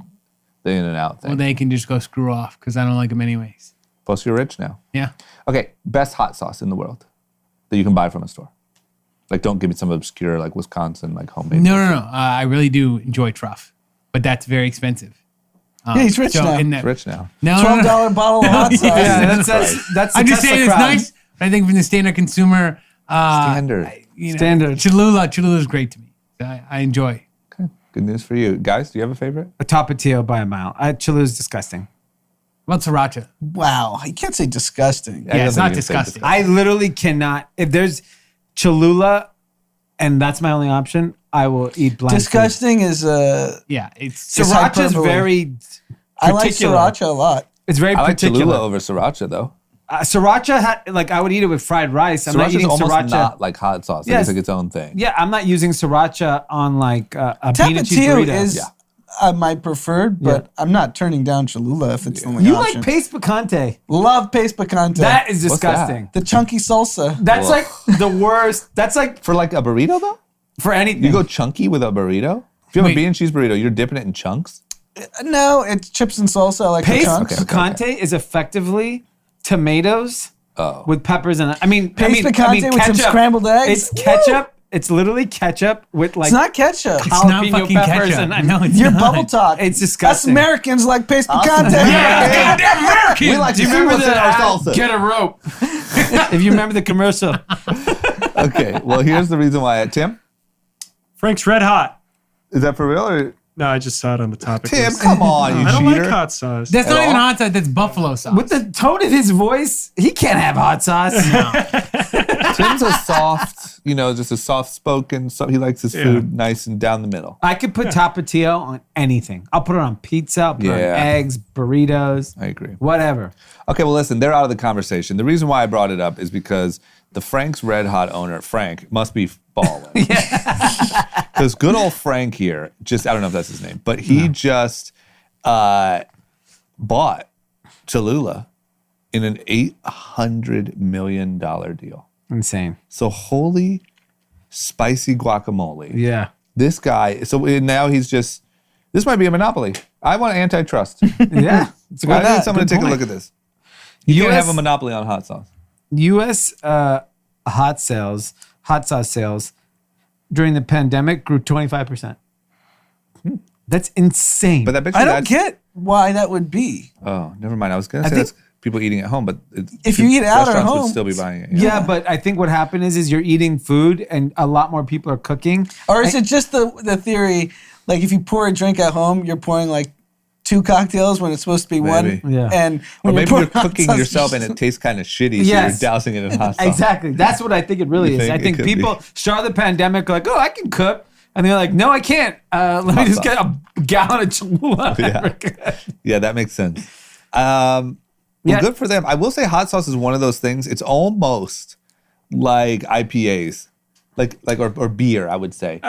the In-N-Out thing. Well, they can just go screw off because I don't like them anyways. Plus, you're rich now. Yeah. Okay, best hot sauce in the world that you can buy from a store. Like, don't give me some obscure, like, Wisconsin, like, homemade. No. I really do enjoy truff, but that's very expensive. Yeah, he's rich now. He's rich now. No, $12 bottle of hot sauce. Yeah, that's I'm the just Tesla saying it's crowd. nice. But I think from the standard consumer, Standard. Standard. Cholula is great to me. I enjoy. Okay, good news for you. Guys, do you have a favorite? A Tapatio by a mile. Cholula is disgusting. What about sriracha? Wow, you can't say disgusting. I Yeah, it's don't not think you can say disgusting. I literally cannot. If there's Cholula and that's my only option, I will eat blind. Disgusting is Yeah, it's It's Sriracha is hyperbole. very I like particular. sriracha a lot. It's very I like particular. Cholula over sriracha, though. Sriracha, I would eat it with fried rice. I'm not Sriracha's eating almost sriracha. not like hot sauce. Like, Yes. it's like its own thing. Yeah, I'm not using sriracha on like a bean and cheese Tapatio burrito. is my preferred, but I'm not turning down Cholula if it's the only You option. like paste picante. Love paste picante. That is What's that? disgusting. the chunky salsa. That's Ugh. like the worst. That's like For like a burrito, though? for anything. You go chunky with a burrito? If you have Wait. a bean and cheese burrito, you're dipping it in chunks? No, it's chips and salsa. I like the paste chunks. picante is effectively tomatoes with peppers and Paste picante with some ketchup. scrambled eggs? It's ketchup. It's literally ketchup with like It's not ketchup. It's not jalapeno fucking peppers ketchup. and No, it's You're not. bubble talk. It's Us disgusting. Americans like paste picante. Yeah, goddamn American. We like Do to you see remember what's in the our salsa. Get a rope? If you remember the commercial. Okay, well, here's the reason why. Tim, Frank's RedHot. is that for real? Or? No, I just saw it on the topic Tim, list. come on, you I don't cheater. like hot sauce. That's not At even all? hot sauce. That's buffalo sauce. With the tone of his voice, he can't have hot sauce. Tim's a soft just a soft-spoken. So he likes his food nice and down the middle. I could put Tapatio on anything. I'll put it on pizza, I'll put it on eggs, burritos. I agree. Whatever. Okay, well, listen, they're out of the conversation. The reason why I brought it up is because the Frank's RedHot owner, Frank, must be balling. Because good old Frank here, I don't know if that's his name, but he just bought Cholula in an $800 million deal. Insane. So holy spicy guacamole. Yeah. This guy, so now he's just, this might be a monopoly. I want antitrust. Yeah. It's I need someone to take a look at this. You can't have a monopoly on hot sauce. U.S. hot sauce sales during the pandemic grew 25%. That's insane. But that picture, I don't get why that would be. Oh, never mind. I was going to say that's people eating at home, but if you eat out at restaurants home, would still be buying it. Yeah, but I think what happened is you're eating food and a lot more people are cooking. Or is it just the theory, like if you pour a drink at home, you're pouring like 2 cocktails when it's supposed to be Maybe. 1? Yeah. And Or when maybe pouring you're cooking hot sauce, yourself and it tastes kind of shitty, so Yes. you're dousing it in hot sauce. Exactly. That's what I think it really You is. think I it think could people be? start the pandemic like, oh, I can cook. And they're like, no, I can't. Let me just get a gallon of Cholula. Yeah, that makes sense. Well, good for them. I will say hot sauce is one of those things. It's almost like IPAs, or beer, I would say.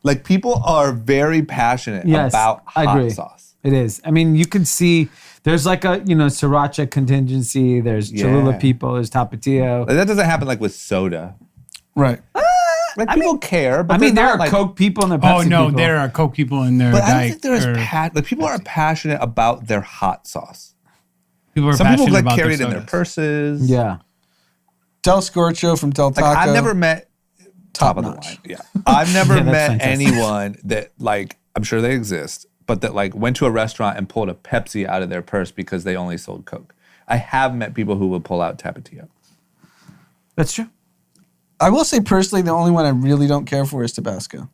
Like people are very passionate about hot sauce. It is. I mean, you can see there's like a, sriracha contingency. There's Cholula people. There's Tapatio. Like, that doesn't happen like with soda. right? Like people care, but there not are like, Coke people and there are Oh Pepsi no, people. there are Coke people in there. But I don't think they're as people are passionate about their hot sauce. People are Some people passionate like about carry it their in their sodas. purses. Yeah. Del Scorcho from Del Taco. Like I've never met top of the line. Yeah, I've never that's met fantastic. anyone that like I'm sure they exist, but that like went to a restaurant and pulled a Pepsi out of their purse because they only sold Coke. I have met people who would pull out Tapatio. That's true. I will say personally, the only one I really don't care for is Tabasco.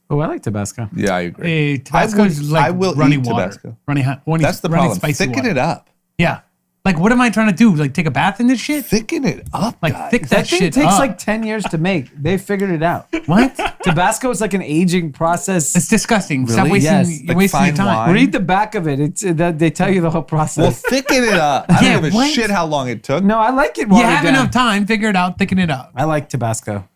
Oh, I like Tabasco. Yeah, I agree. Hey, Tabasco is like I will running eat water. Tabasco. Running hot. That's the problem. Thicken it up. Yeah. Like, what am I trying to do? Like, take a bath in this shit? Thicken it up. Like, guys. thick That that thing shit takes up. like 10 years to make. They figured it out. What? Tabasco is like an aging process. It's disgusting. Stop Really? wasting, Yes. you're Like wasting your fine time. wine? Read the back of it. It's they tell you the whole process. Well, thicken it up. I Yeah, don't give a what? shit how long it took. no, I like it. You watered have down. enough time. Figure it out. Thicken it up. I like Tabasco.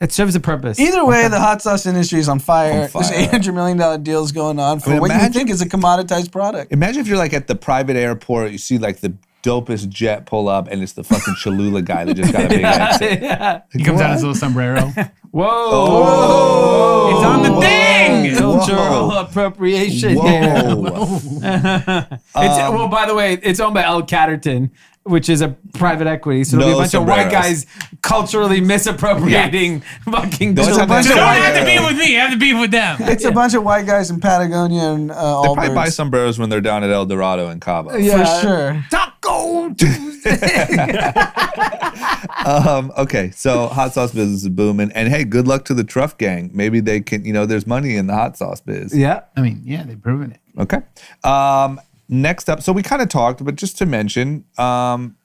It serves a purpose. Either way, the hot sauce industry is on fire. On fire. There's $800 million deals going on for I mean, what you imagine- think is a commoditized product. Imagine if you're like at the private airport, you see like the dopest jet pull up, and it's the fucking Cholula guy that just got a big exit. Yeah. He comes out his little sombrero. Whoa. It's on the thing. Cultural Whoa. appropriation. Whoa. Yeah. Well, by the way, it's owned by L. Catterton, which is a private equity. So there'll be No a bunch of white sombreros. guys culturally misappropriating fucking Those Cholula. have bunch You of don't white have to guys. be with me. You have to be with them. It's a bunch of white guys in Patagonia and They probably buy Allbirds. sombreros when they're down at El Dorado in Cabo. Yeah. For sure. Taco Tuesday. Okay, so hot sauce business is booming, and hey, good luck to the Truff gang. Maybe they can, there's money in the hot sauce biz. Yeah. I mean, yeah, they've proven it. Okay. Next up, so we kind of talked, but just to mention, one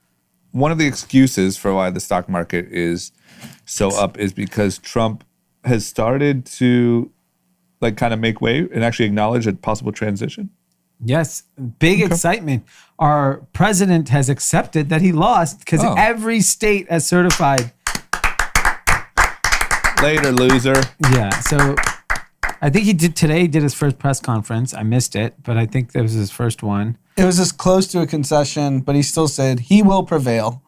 of the excuses for why the stock market is so up is because Trump has started to like kind of make way and actually acknowledge a possible transition. Yes. Big excitement. Our president has accepted that he lost because Oh. every state has certified. Later, loser. Yeah. So I think he did his first press conference. I missed it, but I think that was his first one. It was as close to a concession, but he still said he will prevail.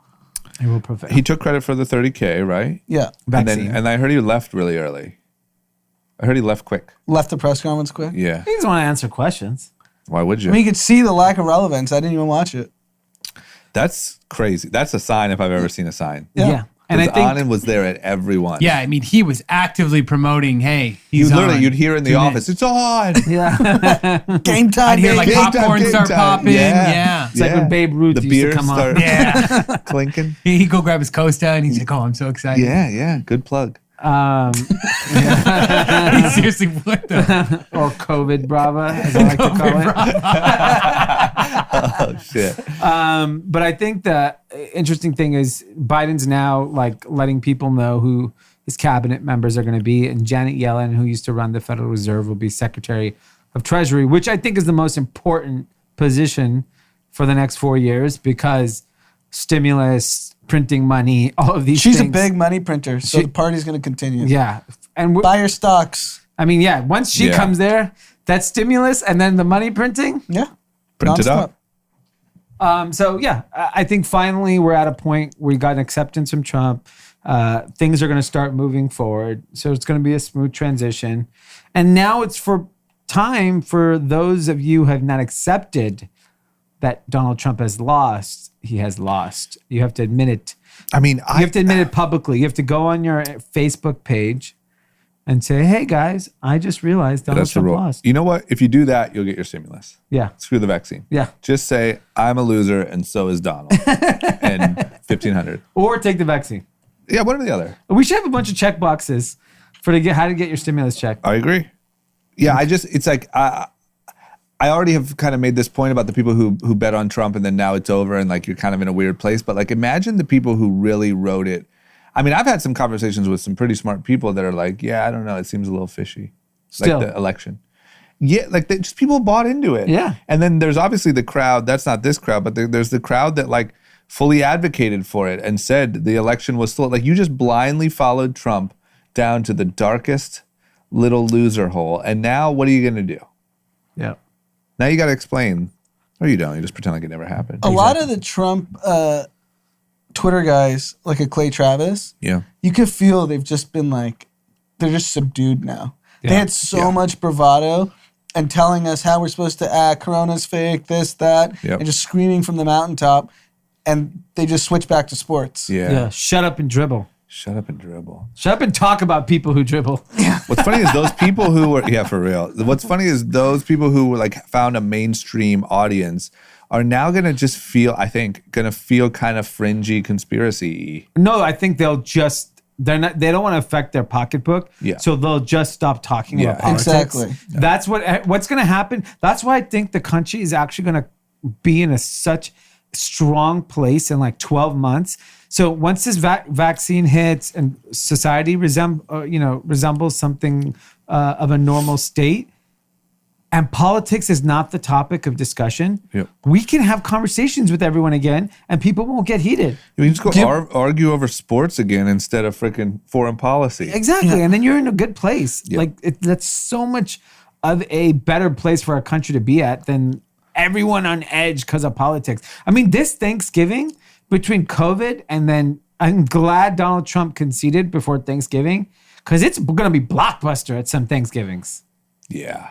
He will prevail. He took credit for the 30K, right? Yeah. Vaccine. And I heard he left really early. I heard he left quick. Left the press conference quick. Yeah. He doesn't want to answer questions. Why would you? I mean, you could see the lack of relevance. I didn't even watch it. That's crazy. That's a sign if I've ever seen a sign. Yeah. And I Because think Anand was there at every one. Yeah, I mean, he was actively promoting, hey, he's on. You'd hear in the 2 office, minutes. it's on. yeah. Game time. I'd hear like baby. Game time, popcorn game start time. popping. Yeah. Yeah. It's like when Babe Ruth the used to beers come on. start Yeah. clinking. He'd go grab his Costa and he's like, oh, I'm so excited. Yeah, good plug. Seriously, what the? Or COVID Brava, as I like to call it. Oh shit. But I think the interesting thing is Biden's now like letting people know who his cabinet members are going to be. And Janet Yellen, who used to run the Federal Reserve, will be Secretary of Treasury, which I think is the most important position for the next 4 years because stimulus, printing money, all of these She's things. a big money printer, so the party's going to continue. Yeah. And Buy your stocks. I mean, yeah, once she comes there, that stimulus and then the money printing. Yeah. Print it up. So yeah, I think finally we're at a point where we got an acceptance from Trump. Things are going to start moving forward. So it's going to be a smooth transition. And now it's for time for those of you who have not accepted that Donald Trump has lost. He has lost. You have to admit it. I mean, You have to admit it publicly. You have to go on your Facebook page and say, hey guys, I just realized Donald that's the Trump rule. lost. You know what? If you do that, you'll get your stimulus. Yeah. Screw the vaccine. Yeah. Just say, I'm a loser and so is Donald. And 1,500. Or take the vaccine. Yeah, one or the other. We should have a bunch of check boxes for how to get your stimulus check. I agree. Yeah, it's like, I already have kind of made this point about the people who bet on Trump and then now it's over and like you're kind of in a weird place. But like imagine the people who really wrote it. I mean, I've had some conversations with some pretty smart people that are like, yeah, I don't know, it seems a little fishy. Still. Like the election. Yeah, like just people bought into it. Yeah. And then there's obviously the crowd, that's not this crowd, but there's the crowd that like fully advocated for it and said the election was still, like you just blindly followed Trump down to the darkest little loser hole. And now what are you going to do? Yeah. Now you got to explain. Or you don't. You just pretend like it never happened. A lot of the Trump Twitter guys, like a Clay Travis, Yeah. you could feel they've just been like, they're just subdued now. They Yeah. had so much bravado and telling us how we're supposed to act, Corona's fake, this, that, Yep. and just screaming from the mountaintop. And they just switch back to sports. Yeah. Shut up and dribble. Shut up and dribble. Shut up and talk about people who dribble. What's funny is those people who were, yeah, for real. What's funny is those people who were like found a mainstream audience are now going to just feel, I think, going to feel kind of fringy conspiracy. No, I think they don't want to affect their pocketbook. Yeah. So they'll just stop talking Yeah, about politics. exactly. That's what's going to happen. That's why I think the country is actually going to be in such strong place in like 12 months. So once this vaccine hits and society resembles something of a normal state, and politics is not the topic of discussion, Yep. we can have conversations with everyone again, and people won't get heated. You just go argue over sports again instead of freaking foreign policy. Exactly, and then you're in a good place. Yep. Like that's so much of a better place for our country to be at than everyone on edge because of politics. I mean, this Thanksgiving between COVID and then I'm glad Donald Trump conceded before Thanksgiving because it's going to be blockbuster at some Thanksgivings. Yeah.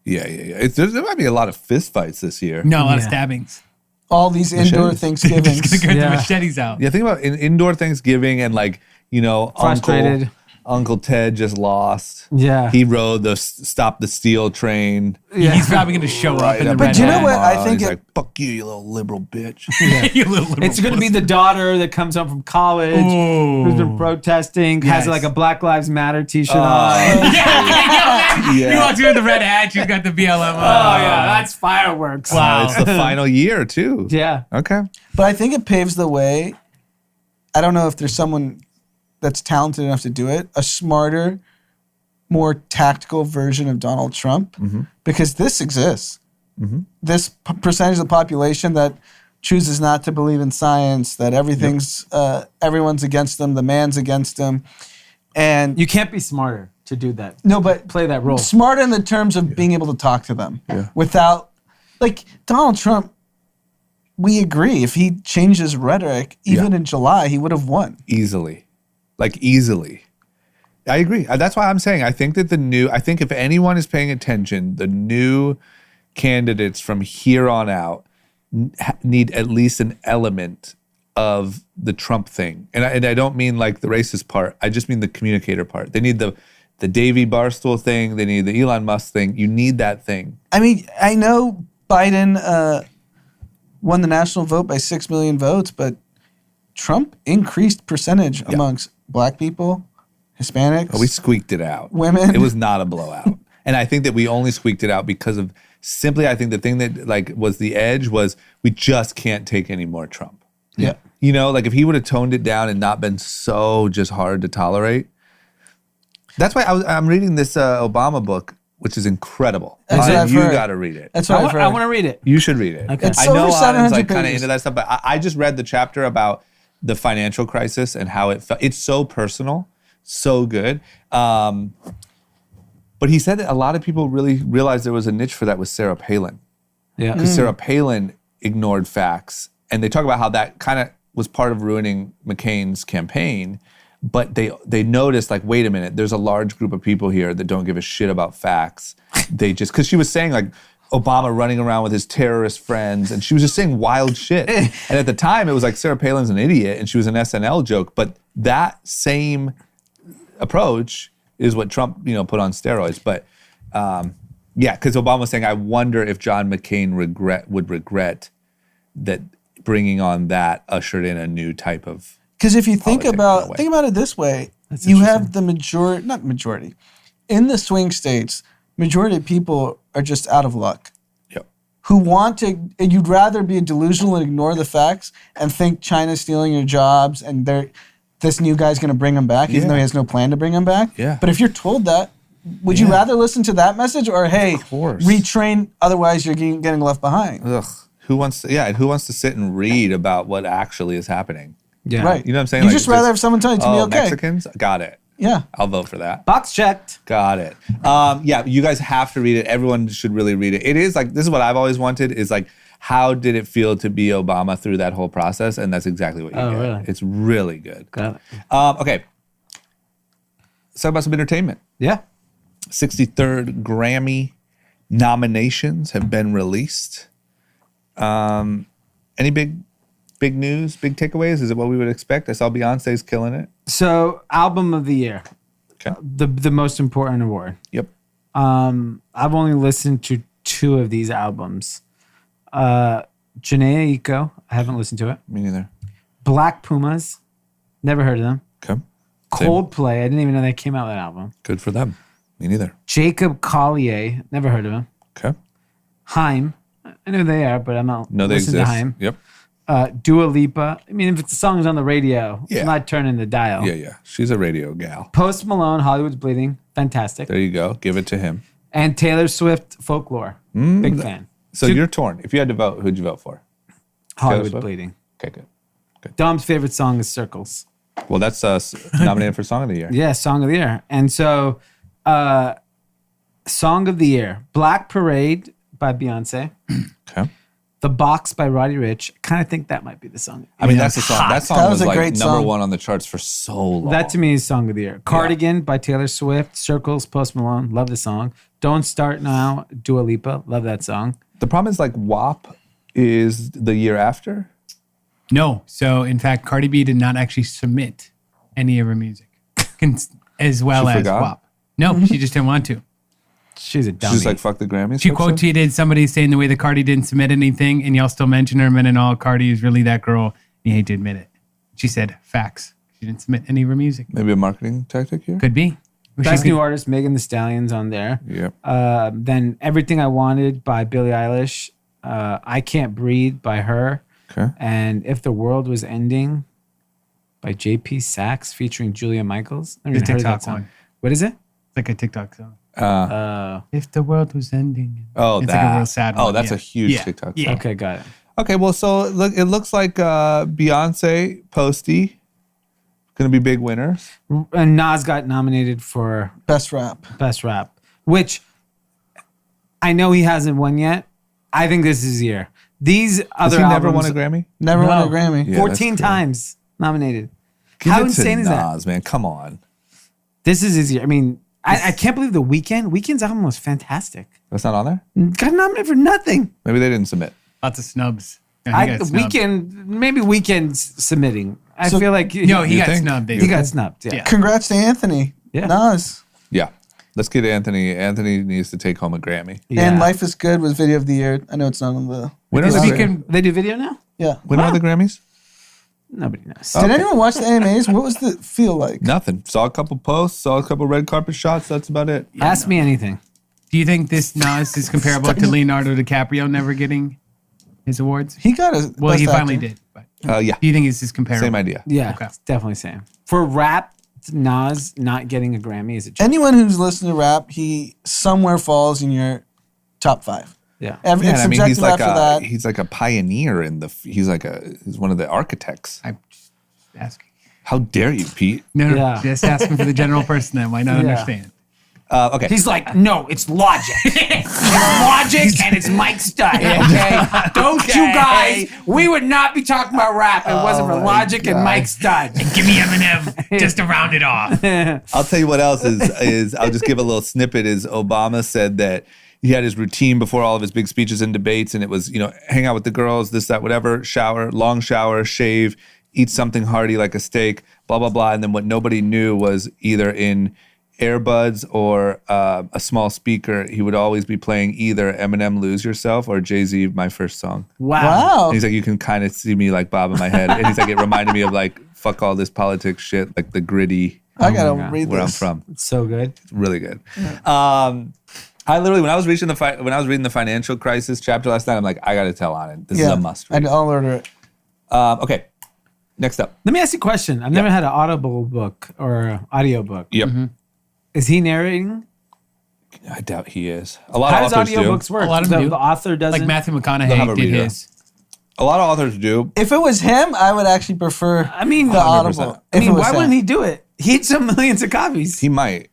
There might be a lot of fist fights this year. No, a lot of Yeah. stabbings. All these indoor Machetes. Thanksgivings. Just gonna get Yeah. the machetes out. Yeah, think about indoor Thanksgiving and like, Frustrated. Uncle Ted just lost. Yeah. He rode the Stop the Steal train. He's probably going to show up in the But red you know hat. what? I think he's it- like, fuck you little liberal bitch. You little liberal It's going to be pussy. the daughter that comes home from college who's been protesting, has Yes. like a Black Lives Matter t-shirt on. He walks in with the red hat. She's got the BLM. Oh, yeah, that's fireworks. Wow. It's the final year too. Yeah. Okay. But I think it paves the way. I don't know if there's someone that's talented enough to do it, a smarter, more tactical version of Donald Trump, because this exists. This percentage of the population that chooses not to believe in science, that everyone's against them, the man's against them. And You can't be smarter to do that. no, but Play that role. smarter in the terms of being able to talk to them without, like Donald Trump. We agree. If he changed his rhetoric, even in July, he would have won. Easily. I agree. That's why I'm saying I think that I think if anyone is paying attention, the new candidates from here on out need at least an element of the Trump thing. And I don't mean like the racist part. I just mean the communicator part. They need the Davey Barstool thing. They need the Elon Musk thing. You need that thing. I mean, I know Biden won the national vote by 6 million votes, but Trump increased percentage amongst Black people, Hispanics. But we squeaked it out. Women. It was not a blowout. And I think that we only squeaked it out because of simply, I think the thing that like was the edge was we just can't take any more Trump. Yeah. Like if he would have toned it down and not been so just hard to tolerate, That's why I'm reading this Obama book, which is incredible. That's what I've You heard. got to read it. That's what I've heard. I want to read it. You should read it. Okay. It's I over know 700 Autumn's like kind of pages. into that stuff, but I just read the chapter about the financial crisis and how it felt. It's so personal, so good. But he said that a lot of people really realized there was a niche for that with Sarah Palin. Yeah. Because Sarah Palin ignored facts. And they talk about how that kind of was part of ruining McCain's campaign. But they noticed, like, wait a minute, there's a large group of people here that don't give a shit about facts. They just, because she was saying, like, Obama running around with his terrorist friends, and she was just saying wild shit. And at the time, it was like Sarah Palin's an idiot, and she was an SNL joke. But that same approach is what Trump, put on steroids. But because Obama was saying, I wonder if John McCain would regret that bringing on that ushered in a new type of. Because if you think Politics, about in a way. it this way, That's you have the not majority, in the swing states, majority of people are just out of luck. Yep. Who want to, and you'd rather be delusional and ignore the facts and think China's stealing your jobs and this new guy's going to bring them back, even Yeah. though he has no plan to bring them back. Yeah. But if you're told that, would you rather listen to that message or, hey, course. retrain, otherwise you're getting left behind? Ugh. Who wants to sit and read about what actually is happening? Yeah. Right. You know what I'm saying? You Like, just rather have someone tell you to be okay. Mexicans? Got it. Yeah. I'll vote for that. Box checked. Got it. You guys have to read it. Everyone should really read it. It is like, this is what I've always wanted, is like, how did it feel to be Obama through that whole process? And that's exactly what you get. Really? It's really good. Got it. Okay. Let's talk about some entertainment. Yeah. 63rd Grammy nominations have been released. Any big news, big takeaways? Is it what we would expect? I saw Beyonce's killing it. So, album of the year, Okay. the most important award. Yep. I've only listened to 2 of these albums. Janae Aiko, I haven't listened to it. Me neither. Black Pumas, never heard of them. Okay. Same. Coldplay, I didn't even know they came out with that album. Good for them. Me neither. Jacob Collier, never heard of him. Okay. Haim, I know who they are, but I'm not No, they listening exist. to Haim. Yep. Dua Lipa, I mean, if it's a song's on the radio, Yeah. I'm not turning the dial. Yeah. She's a radio gal. Post Malone, Hollywood's Bleeding, fantastic. There you go. Give it to him. And Taylor Swift, Folklore, big fan. So you're torn. If you had to vote, who'd you vote for? Hollywood Swift? Bleeding. Okay, good. Dom's favorite song is Circles. Well, that's nominated for Song of the Year. Yeah, Song of the Year. And so, Song of the Year, Black Parade by Beyonce, Okay. The Box by Roddy Ricch. I kind of think that might be the song. I mean, that's the song. That song That was was a like great number song. 1 on the charts for so long. That to me is Song of the Year. Cardigan by Taylor Swift, Circles, Post Malone, love the song. Don't Start Now, Dua Lipa, love that song. The problem is, like, WAP is the year after. No. So, in fact, Cardi B did not actually submit any of her music as well She as forgot? WAP. No, she just didn't want to. She's a She's dummy. just like, fuck the Grammys. She type stuff? quoted somebody saying the way that Cardi didn't submit anything, and y'all still mention her, and all Cardi is really that girl. You hate to admit it. She said facts. She didn't submit any of her music. Maybe a marketing tactic here? Could be. Best new artist, Megan Thee Stallion's on there. Yep. Then Everything I Wanted by Billie Eilish. I Can't Breathe by her. Okay. And If the World Was Ending by JP Sachs featuring Julia Michaels. I The never heard of that TikTok song. one. What is it? It's like a TikTok song. Uh, If the world was ending. Oh, it's that. like a real sad one. Oh, that's yeah. a huge Yeah. TikTok. Yeah. okay, got it. Okay, well, so it looks like Beyonce, Posty, going to be big winners. And Nas got nominated for Best rap. Best Rap, which I know he hasn't won yet. I think this is his year. These Has other he albums, never won a Grammy? Never won a No. Grammy. Yeah, 14 that's true. times nominated. Give How it insane to is that? Nas, man. Come on. This is his year. I mean, I can't believe The Weeknd. Weeknd's album was fantastic. That's not on there? Got nominated for nothing. Maybe they didn't submit. Lots of snubs. Yeah, he got snubbed. Maybe Weeknd's submitting. I feel like No, he You got think? snubbed. he got snubbed. Yeah. Yeah. Congrats to Anthony. Yeah. Nas. Yeah. Let's get Anthony. Anthony needs to take home a Grammy. And Life is Good was video of the year. I know it's not on the. When are, the, Speaking- They do video now? Yeah. when are the Grammys? Nobody knows. Did anyone watch the AMAs? What was the feel like? Nothing. Saw a couple posts, saw a couple red carpet shots. That's about it. Ask me anything. Do you think this Nas is comparable to Leonardo DiCaprio never getting his awards? He got a. Well, Best he finally Actor. did. But Yeah. do you think it's comparable? Same idea. Yeah, Okay. it's definitely same. For rap, Nas not getting a Grammy is a joke. Anyone who's listening to rap, he somewhere falls in your top 5. Yeah. It's Yeah, and I mean, subjective after that. he's like a pioneer he's one of the architects. I'm just asking. How dare you, Pete? No, Yeah. just asking for the general person that might not Yeah. understand. Okay. He's like, no, it's logic. It's logic and it's Mike Stud. Okay, those two guys, we would not be talking about rap if it wasn't for logic and Mike Stud. Give me Eminem just to round it off. I'll tell you what else is I'll just give a little snippet. Is Obama said that he had his routine before all of his big speeches and debates, and it was, hang out with the girls, this, that, whatever, long shower, shave, eat something hearty like a steak, blah, blah, blah. And then what nobody knew was either in earbuds or a small speaker, he would always be playing either Eminem Lose Yourself or Jay-Z My First Song. Wow. And he's like, you can kind of see me like bobbing my head. And he's like, it reminded me of like, fuck all this politics shit, like the gritty I gotta God. read where I'm this. from. It's so good. It's really good. I literally, when I was reading the financial crisis chapter last night, I'm like, I got to tell on it. This is a must read. I'll order it. Okay, next up. Let me ask you a question. I've never had an Audible book or audio book. Yep. Is he narrating? I doubt he is. A lot How of does authors do. audiobooks work? A lot of them do. The author doesn't. Like Matthew They'll have a McConaughey did reader. his. A lot of authors do. If it was him, I would actually prefer I mean, the 100%. Audible. I mean, If it was why him. wouldn't he do it? He sell millions of copies. He might,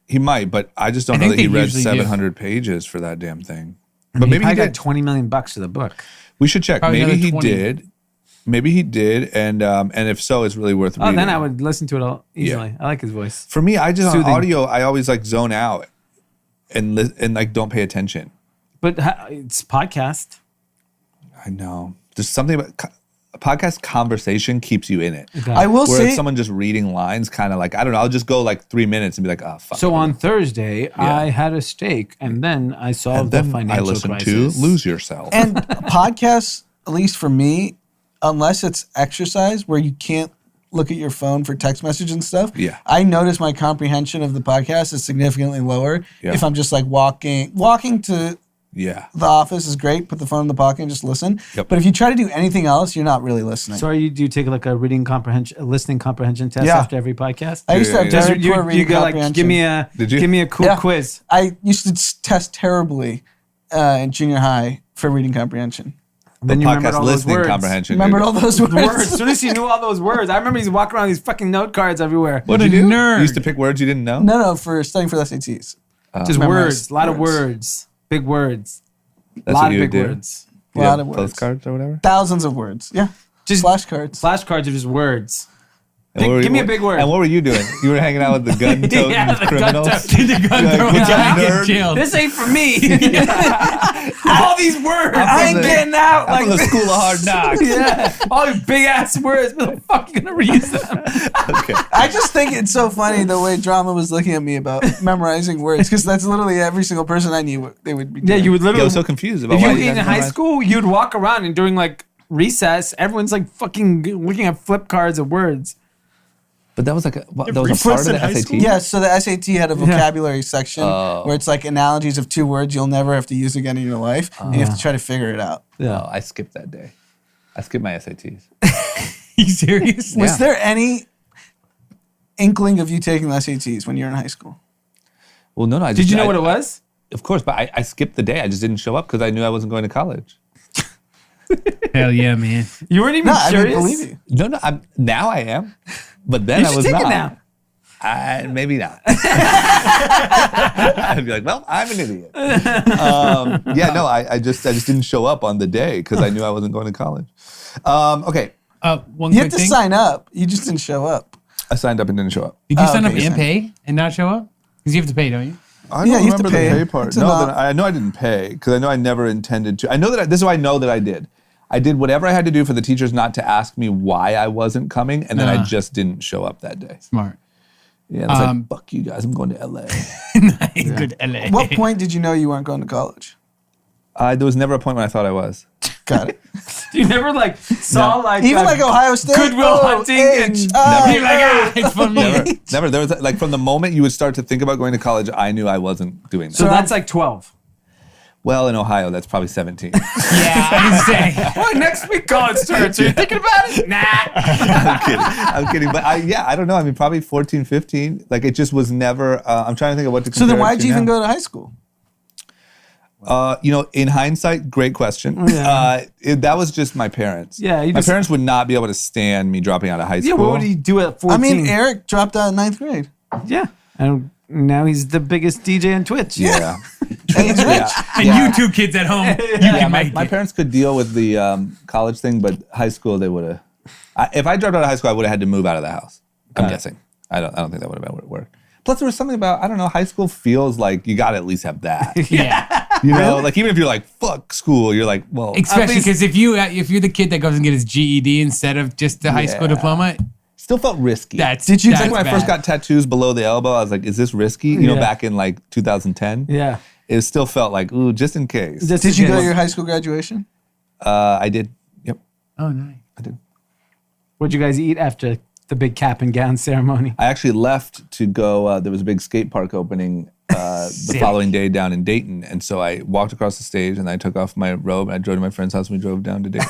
but I just don't I know think that he they read usually do. 700 pages for that damn thing. But But maybe he got did. $20 million for the book. We should check. Probably Maybe another he 20. did. Maybe he did, and if so, it's really worth Oh, reading. then I would listen to it all easily. I like his voice. For me, I just Soothing. on audio, I always like zone out and like don't pay attention. But it's podcast. I know. There's something about a podcast conversation keeps you in it. I will Whereas say, someone just reading lines, kind of like, I don't know, I'll just go like 3 minutes and be like, oh, fuck. So it. on Thursday, I had a steak, and then I solved and the then financial I listened crisis. to Lose Yourself. and podcasts, at least for me, unless it's exercise where you can't look at your phone for text message and stuff, Yeah. I notice my comprehension of the podcast is significantly lower Yeah. if I'm just like walking to Yeah. the office is great, put the phone in the pocket and just listen. Yep. But if you try to do anything else, you're not really listening. So do you take like a listening comprehension test Yeah. after every podcast? I used to have Yeah. very poor reading you go like, comprehension. give Did you? me a cool Yeah. quiz. I used to test terribly in junior high for reading comprehension. Then you remembered Podcast all those listening words. comprehension. Remembered dude. all those words. As soon as he knew all those words, I remember he's walking around with these fucking note cards everywhere. What'd What you a do? nerd. You used to pick words you didn't know? No, for studying for the SATs. Just memorize words, a lot of words. words, big words, That's a what lot of you would big do? words. You Lot have of words. postcards or whatever? Thousands of words. Yeah. Just Flashcards. flashcards are just words. And what were Give you- me a big word. And what were you doing? You were hanging out with the gun-toting Yeah, the criminals? gun-toting. The gun You're like, throwing "What's up, guy get nerd?" jailed. This ain't for me. All these words. I ain't the- getting out. I'm from the Like school of hard knocks. yeah, all these big ass words. Where the fuck you gonna reuse them? Okay. I just think it's so funny the way drama was looking at me about memorizing words because that's literally every single person I knew what they would be doing. Yeah, you would Yeah, I literally. was so confused about if why you you in guys high memorized- school, you'd walk around and during like recess, everyone's like fucking looking at flip cards of words. But that was like that was a recess part of in the high SAT? school? Yeah, so the SAT had a vocabulary section Oh. where it's like analogies of 2 words you'll never have to use again in your life, and you have to try to figure it out. No, I skipped that day. I skipped my SATs. you serious? Was there any inkling of you taking the SATs when you were in high school? Well, no, I just, Did you know what it was? Of course, but I skipped the day. I just didn't show up because I knew I wasn't going to college. Hell yeah, man. You weren't even No, I mean, curious. believe you. No, now I am. But then You I should was take not. it now. Maybe not. I'd be like, well, I'm an idiot. I just didn't show up on the day because I knew I wasn't going to college. Okay, One You quick have to thing. sign up. You just didn't show up. I signed up and didn't show up. Did you sign up okay, and so- pay and not show up? Because you have to pay, don't you? I Yeah, don't you have to remember the pay. pay part. It's a No, not- I know I didn't pay because I know I never intended to. I know that this is what I know that I did. I did whatever I had to do for the teachers not to ask me why I wasn't coming, and then I just didn't show up that day. Smart. Yeah, I was like, fuck you guys, I'm going to LA. Good LA. What point did you know you weren't going to college? There was never a point when I thought I was. Got it. You never like saw like Even like Ohio State. Goodwill Hunting and- H, Never. You're like, ah, it's for me. Never. There was like from the moment you would start to think about going to college, I knew I wasn't doing that. So that's like 12. Well, in Ohio, that's probably 17. Yeah, I was saying. Well, next week college starts. Are you thinking about it? Nah. I'm kidding. But I don't know. I mean, probably 14, 15. Like, it just was never, I'm trying to think of what to So compare then why'd it to you even now. go to high school? In hindsight, great question. Yeah. That was just my parents. Yeah, you my just- parents would not be able to stand me dropping out of high Yeah, school. what would he do at 14? I mean, Eric dropped out in 9th grade. Yeah. And now he's the biggest DJ on Twitch. Yeah. And he's rich. And you two kids at home, you Yeah, can my, make my it. parents could deal with the college thing, but high school, they would have. If I dropped out of high school, I would have had to move out of the house. I'm guessing. I don't think that would have worked. Plus, there was something about, I don't know, high school feels like you got to at least have that. Yeah. You know, like even if you're like, fuck school, you're like, well, Especially because if you're the kid that goes and get his GED instead of just the high school Yeah. diploma, still felt risky. that's Did you that's Like when I first bad. got tattoos below the elbow, I was like, is this risky? You know, Yeah. back in like 2010. Yeah. It still felt like, ooh, just in case. Just Did you go to again. your high school graduation? I did. Yep, Oh, nice. I did. What'd you guys eat after the big cap and gown ceremony? I actually left to go. There was a big skate park opening the following day down in Dayton. And so I walked across the stage and I took off my robe and I drove to my friend's house and we drove down to Dayton.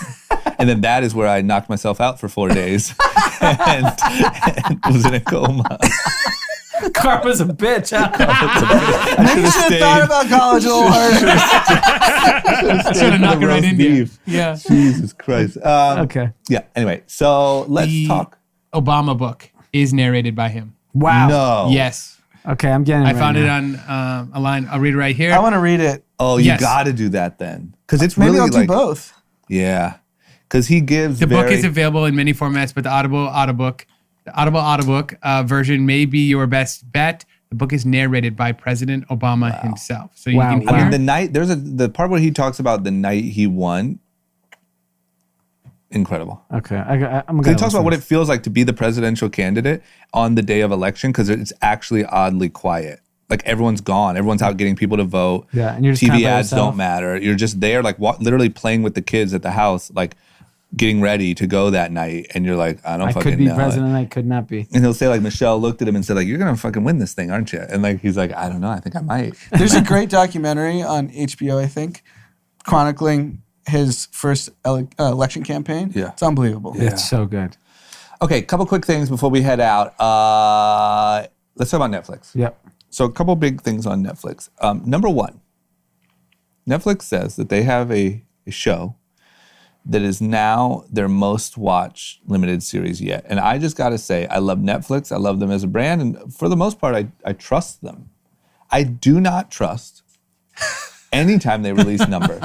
And then that is where I knocked myself out for 4 days and was in a coma. Karma's a bitch. Huh? I You should have thought about college a little harder. Should have knocked it right into you. Yeah. Jesus Christ. Okay. Yeah, anyway, so let's The talk. Obama book is narrated by him. Wow. No. Yes. Okay, I'm getting it. I found it on a line. I'll read it right here. I want to read it. Oh, you Yes. got to do that then. Because it's Maybe really I'll do like, both. yeah. Because he gives The book very- is available in many formats, but the Audible audiobook version may be your best bet. The book is narrated by President Obama himself, so you Wow. can I hear. mean, the night, the part where he talks about the night he won, incredible. Okay, I'm gonna. He talks about what it feels like to be the presidential candidate on the day of election because it's actually oddly quiet. Like everyone's gone. Everyone's out getting people to vote. Yeah, and you're just kinda TV by ads yourself. don't matter. You're just there, like literally playing with the kids at the house, like getting ready to go that night. And you're like, I don't I fucking could be know. president. I could not be. And he'll say like, Michelle looked at him and said like, you're gonna fucking win this thing, aren't you? And like he's like, I don't know. I think I might. There's a great documentary on HBO, I think, chronicling his first election campaign. Yeah. It's unbelievable. Yeah. It's so good. Okay, couple quick things before we head out. Let's talk about Netflix. Yep. So a couple big things on Netflix. Number one, Netflix says that they have a show that is now their most watched limited series yet. And I just got to say, I love Netflix. I love them as a brand. And for the most part, I trust them. I do not trust anytime they release numbers.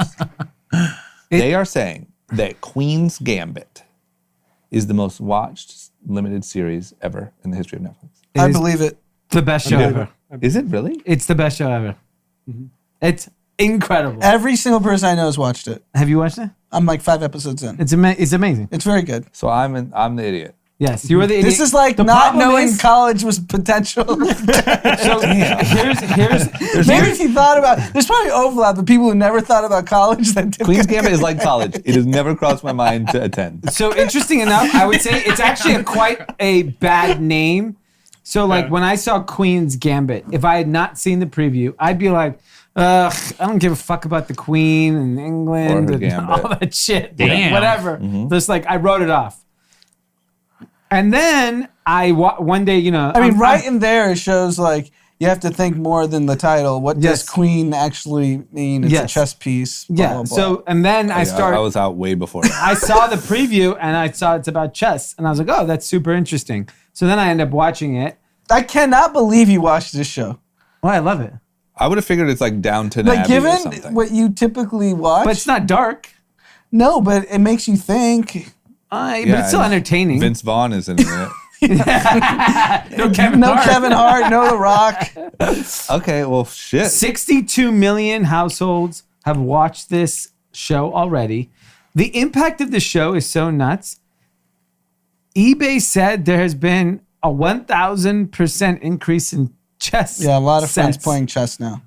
They are saying that Queen's Gambit is the most watched limited series ever in the history of Netflix. It I is believe it. the best show ever. Is it really? It's the best show ever. It's incredible. Every single person I know has watched it. Have you watched it? I'm like 5 episodes in. It's amazing. It's very good. So I'm the idiot. Yes, you were the idiot. This is like The not problem knowing is- college was potential. So here's Maybe if you thought about, there's probably overlap of people who never thought about college that did. Queen's Gambit is like college. It has never crossed my mind to attend. So interesting enough, I would say it's actually quite a bad name. So like when I saw Queen's Gambit, if I had not seen the preview, I'd be like, ugh, I don't give a fuck about the Queen and England Or her and gambit. all that shit. Damn. Whatever. Just like I wrote it off. And then one day, you know, I mean, right in there it shows like you have to think more than the title. What Yes. does queen actually mean? It's Yes. a chess piece. Blah, Yeah. blah, blah. So and then I started. I was out way before that. I saw the preview and I saw it's about chess, and I was like, oh, that's super interesting. So then I ended up watching it. I cannot believe you watched this show. Oh, I love it, I would have figured it's like Downton Like, Abbey or given something. what you typically watch, but it's not dark. no, but it makes you think. But it's still and entertaining. Vince Vaughn is in it. no Kevin No Hart. Kevin Hart, no The Rock. Okay, well, shit. 62 million households have watched this show already. The impact of the show is so nuts. eBay said there has been a 1,000% increase in chess. Yeah, a lot of friends sets. playing chess now.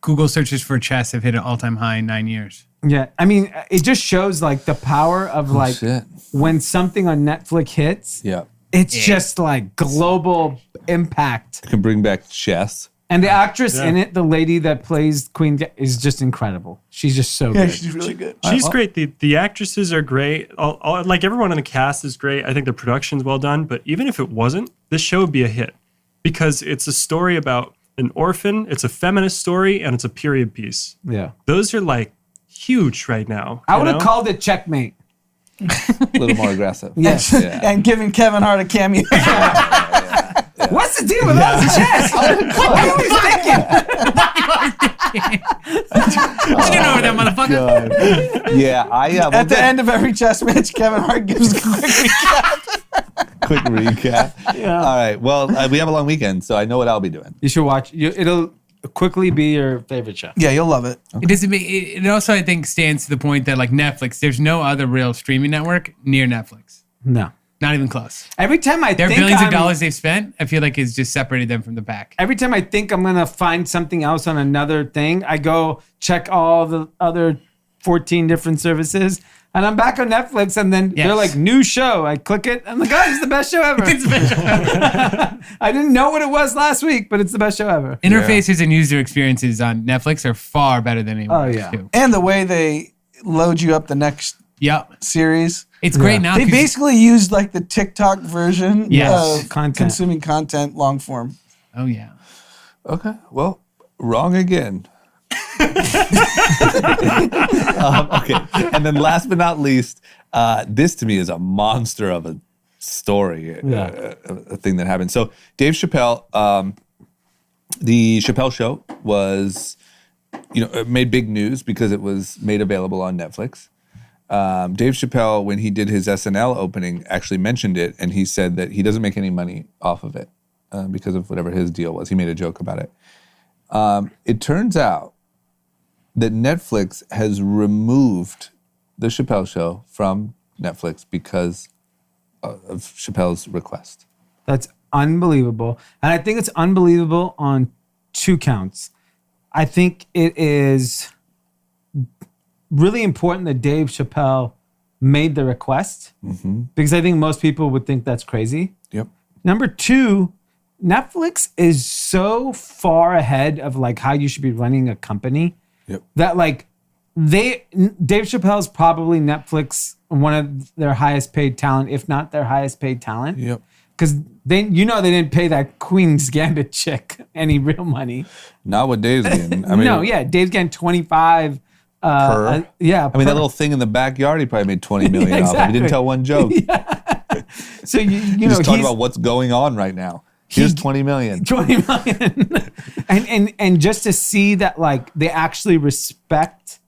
Google searches for chess have hit an all-time high in 9 years. Yeah, I mean, it just shows like the power of like shit. when something on Netflix hits. Yeah. It's just like global impact. It can bring back chess. And the actress in it, the lady that plays Queen, is just incredible. She's just so Yeah, good. she's really good. She's great. The actresses are great. Like everyone in the cast is great. I think the production's well done. But even if it wasn't, this show would be a hit because it's a story about an orphan. It's a feminist story and it's a period piece. Yeah. Those are like huge right now. I would you have know? called it Checkmate. A little more aggressive. Yes. Yeah. And giving Kevin Hart a cameo. What's the deal with those chest? What are we thinking? Get over there, motherfucker. God. Yeah, At the end of every chess match, Kevin Hart gives a quick recap. quick recap. Yeah. All right. Well, we have a long weekend, so I know what I'll be doing. You should watch. It'll quickly be your favorite show. Yeah, you'll love it. It doesn't make, it also, I think, stands to the point that like Netflix, there's no other real streaming network near Netflix. No. Not even close. Every time I Their think billions I'm, of dollars they've spent, I feel like it's just separated them from the pack. every time I think I'm gonna find something else on another thing, I go check all the other 14 different services, and I'm back on Netflix, and then they're Yes. like, new show. I click it. I'm like, oh, it's the best show ever. It's the best show. I didn't know what it was last week, but it's the best show ever. Interfaces and user experiences on Netflix are far better than anywhere Oh, else, yeah. too. And the way they load you up the next Yep. series. It's great now. They 'cause- basically used like the TikTok version Yes. of Content. consuming content long form. Oh, yeah. Okay. Well, wrong again. Okay. And then last but not least, this to me is a monster of a story, a thing that happened. So Dave Chappelle, the Chappelle show was, it made big news because it was made available on Netflix. Dave Chappelle, when he did his SNL opening, actually mentioned it, and he said that he doesn't make any money off of it because of whatever his deal was. He made a joke about it. It turns out that Netflix has removed the Chappelle show from Netflix because of Chappelle's request. That's unbelievable. And I think it's unbelievable on two counts. I think it is really important that Dave Chappelle made the request because I think most people would think that's crazy. Yep. Number two, Netflix is so far ahead of like how you should be running a company that like Dave Chappelle's probably Netflix one of their highest paid talent, if not their highest paid talent. Yep. Because they didn't pay that Queen's Gambit chick any real money. Not what Dave's getting. I mean, No, yeah, Dave's getting 25. per. I mean, that little thing in the backyard, he probably made $20 million off. He Exactly. didn't tell one joke. So you He know just talked he's about what's going on right now. Here's $20 million. 20 million. and just to see that like they actually respect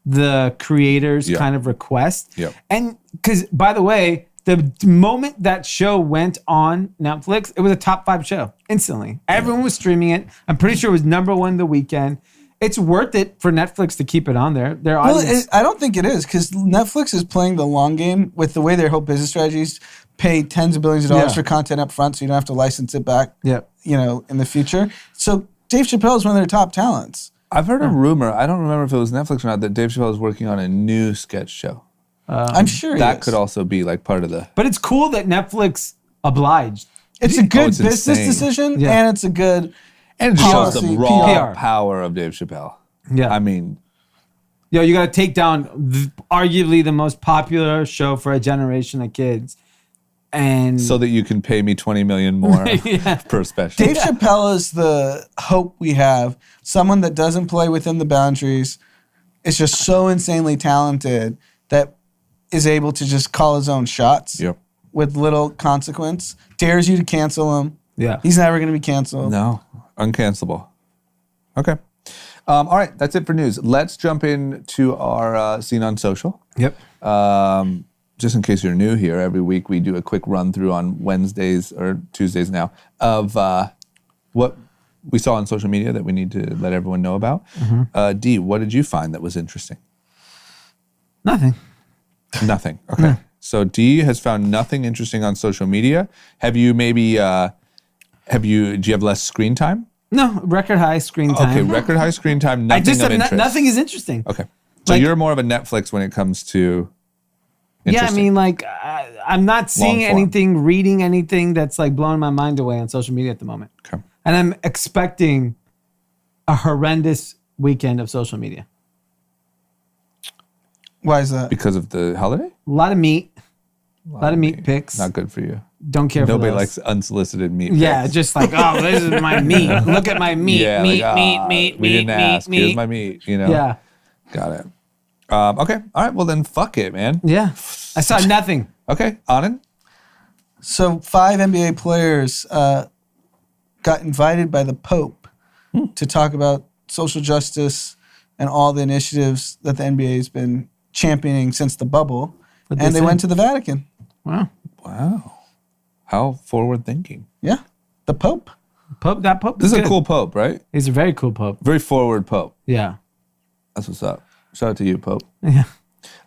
the creator's Yeah. kind of request. Yeah. And because by the way, the moment that show went on Netflix, it was a top 5 show instantly. Everyone was streaming it. I'm pretty sure it was #1 the weekend. It's worth it for Netflix to keep it on there. Their Well, audience. I don't think it is because Netflix is playing the long game with the way their whole business strategies pay tens of billions of dollars Yeah. for content up front so you don't have to license it back, Yeah. in the future. So Dave Chappelle is one of their top talents. I've heard a rumor, I don't remember if it was Netflix or not, that Dave Chappelle is working on a new sketch show. I'm sure he That is. could also be like part of the... But it's cool that Netflix obliged. It's a good it's business insane. decision, Yeah. and it's a good And it just shows the policy, raw PR. power of Dave Chappelle. Yeah. I mean, Yo, you got to take down arguably the most popular show for a generation of kids. And so that you can pay me $20 million more per special. Dave Chappelle is the hope we have. Someone that doesn't play within the boundaries, is just so insanely talented that is able to just call his own shots Yep. with little consequence. Dares you to cancel him. yeah. He's never going to be canceled. No, uncancelable. Okay. All right, that's it for news. Let's jump into our scene on social. Yep. Just in case you're new here, every week we do a quick run through on Wednesdays or Tuesdays now of what we saw on social media that we need to let everyone know about. Dee, what did you find that was interesting? Nothing. Nothing. Okay. So Dee has found nothing interesting on social media. Have you maybe, do you have less screen time? No, record high screen time. Okay, record high screen time, I nothing just of said interest. nothing is interesting. Okay. So Like- you're more of a Netflix when it comes to Yeah, I interesting. mean, like, I'm not seeing Long form. anything, reading anything that's like blowing my mind away on social media at the moment. Okay. And I'm expecting a horrendous weekend of social media. Why is that? Because of the holiday? A lot of meat. A lot of meat pics. Not good for you. Don't care Nobody for those. likes unsolicited meat Yeah, pics. just like, oh, this is my meat. Look at my meat. Yeah, meat, like, meat. we didn't ask. Here's my meat, you know? Yeah. Got it. Okay. All right. Well, then fuck it, man. Yeah. I saw nothing. Okay. Anand? So 5 NBA players got invited by the Pope to talk about social justice and all the initiatives that the NBA has been championing since the bubble. What'd And they they say? went to the Vatican. Wow. Wow. How forward thinking. Yeah. The Pope. That Pope This is a good. cool Pope, right? He's a very cool Pope. Very forward Pope. Yeah. That's what's up. Shout out to you, Pope. Yeah.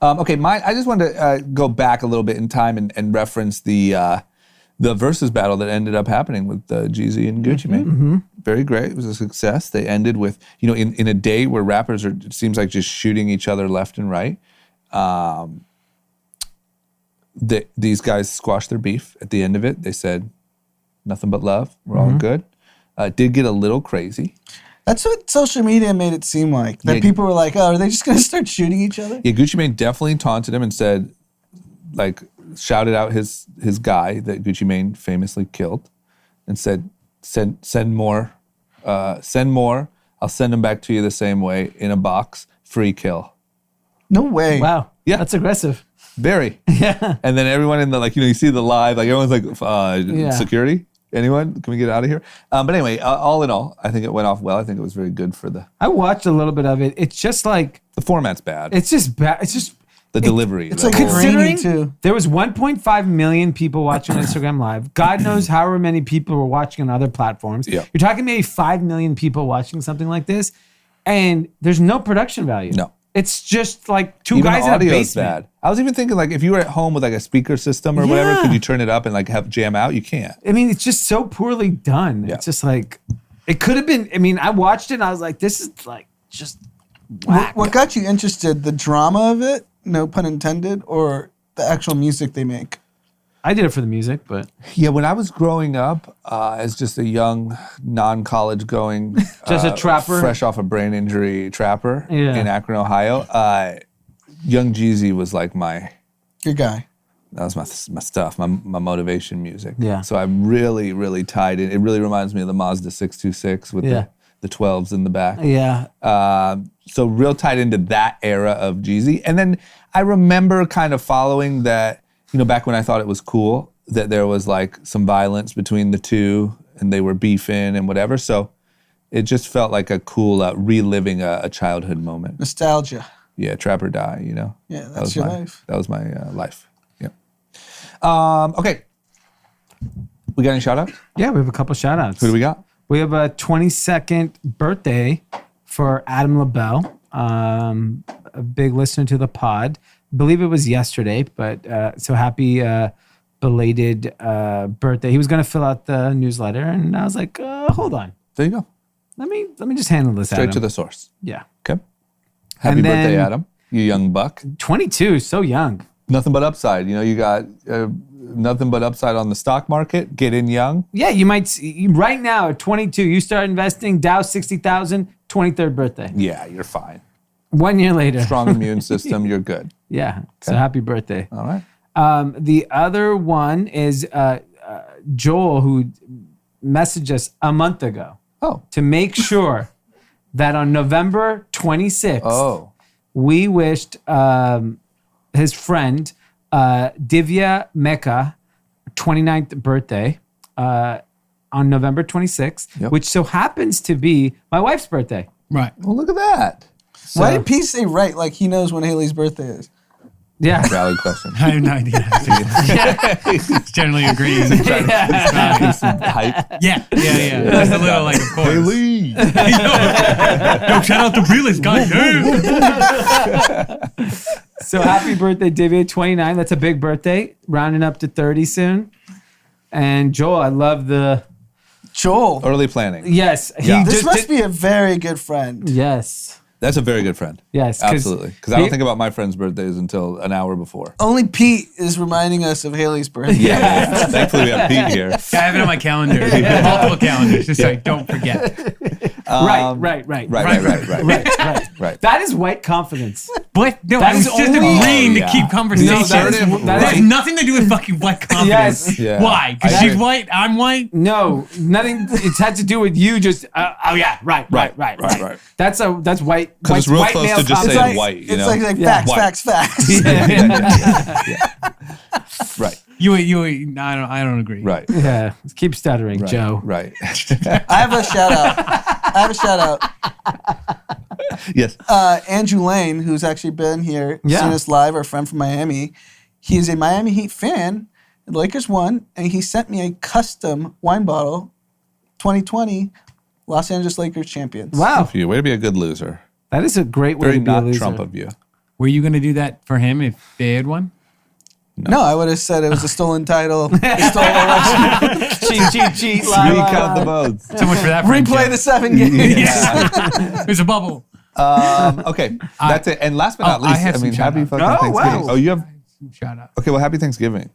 Okay, I just wanted to go back a little bit in time and reference the versus battle that ended up happening with Jeezy and Gucci Mane. Very great. It was a success. They ended with, in a day where rappers are, it seems like, just shooting each other left and right. These guys squashed their beef. At the end of it, they said, nothing but love. We're all good. It did get a little crazy. That's what social media made it seem like. That Yeah. people were like, oh, are they just going to start shooting each other? Yeah, Gucci Mane definitely taunted him and said, like, shouted out his guy that Gucci Mane famously killed, and said, "Send more, send more. I'll send them back to you the same way in a box, free kill." No way. Wow. Yeah. That's aggressive. Very. Yeah. And then everyone in the you see the live, like everyone's like, Yeah. security. Anyone? Can we get out of here? But anyway, all in all, I think it went off well. I think it was very good for the I watched a little bit of it. It's just like, format's bad. it's just bad. It's just, The delivery. It's the like whole- grainy, considering too. there was 1.5 million people watching Instagram Live. God knows however many people were watching on other platforms. Yeah. You're talking maybe 5 million people watching something like this, and there's no production value. No. It's just like two even guys in a audio's basement. bad. I was even thinking, like, if you were at home with like a speaker system or whatever, Yeah. could you turn it up and like have jam out? You can't. I mean, it's just so poorly done. Yeah. It's just like, it could have been, I mean, I watched it and I was like, this is like just whack. What got you interested? The drama of it, no pun intended, or the actual music they make? I did it for the music, but Yeah, when I was growing up as just a young, non-college going, Just a trapper? fresh off a brain injury trapper Yeah. in Akron, Ohio, Young Jeezy was like that was my stuff, my motivation music. Yeah. So I really, really tied in. It really reminds me of the Mazda 626 with Yeah. the 12s in the back. yeah. So real tied into that era of Jeezy. And then I remember kind of following that, back when I thought it was cool that there was like some violence between the two and they were beefing and whatever. So it just felt like a cool reliving a childhood moment. Nostalgia. Yeah, trap or die, Yeah, That that's was your my, life. That was my life. Yeah. Okay. We got any shout outs? Yeah, we have a couple shout outs. Who do we got? We have a 22nd birthday for Adam LaBelle, a big listener to the pod. I believe it was yesterday, but so happy belated birthday. He was going to fill out the newsletter, and I was like, hold on. There you go. Let me just handle this, Straight Adam. to the source. Yeah. Okay. Happy And birthday, then- Adam. You young buck. 22, so young. Nothing but upside. You got nothing but upside on the stock market. Get in young. Yeah, you might see, right now at 22, you start investing, Dow 60,000, 23rd birthday. Yeah, you're fine. 1 year later. Strong immune system. You're good. Yeah, so happy birthday. All right. The other one is Joel, who messaged us a month ago Oh. to make sure that on November 26th, Oh. we wished his friend Divya Mecca 29th birthday on November 26th, Yep. which so happens to be my wife's birthday. Right. Well, look at that. Why did Pete say right like he knows when Haley's birthday is? Yeah. Valid question. I have no idea. It's generally agrees. Hype. Yeah. Just a little like, of course. Haley. Yo, shout out to realist guy. So happy birthday, Divya, 29. That's a big birthday. Rounding up to 30 soon. And Joel, I love the... Joel. Early planning. Yes. Yeah. This just must did- be a very good friend. Yes. That's a very good friend. Yes, 'cause absolutely. Because I don't think about my friends' birthdays until an hour before. Only Pete is reminding us of Haley's birthday. Yeah. Thankfully, we have Pete here. I have it on my calendar, multiple calendars, just so I don't forget. Right. Right. That is white confidence. What? No, That I was is just only- agreeing to yeah. keep conversation. No, that is- that has nothing to do with fucking black confidence. Yes. Yeah. Why? Because I she's agree. white, I'm white. No, nothing. It's had to do with you. Just right. That's white. Because it's real white close male to just confidence. saying white. You It's know? like Yeah. facts. Right. You. I don't agree. Right. Yeah, keep stuttering, Right. Joe. Right. I have a shout out. Yes. Andrew Lane, who's actually been here, Yeah. seen us live, our friend from Miami. He is a Miami Heat fan. The Lakers won, and he sent me a custom wine bottle, 2020 Los Angeles Lakers champions. Wow, For you. Way to be a good loser. that is a great way Very to be a not loser. Trump of you. Were you going to do that for him if they had one? No, I would have said it was a stolen title. A stolen election. cheat. Speak out the votes. So much for that. Replay friendship. the 7 games. There's a bubble. Okay. That's it. And last but not I least, have some happy shout-outs. fucking Oh, Thanksgiving. wow. Oh, you have. Shout out. Okay, well, happy Thanksgiving.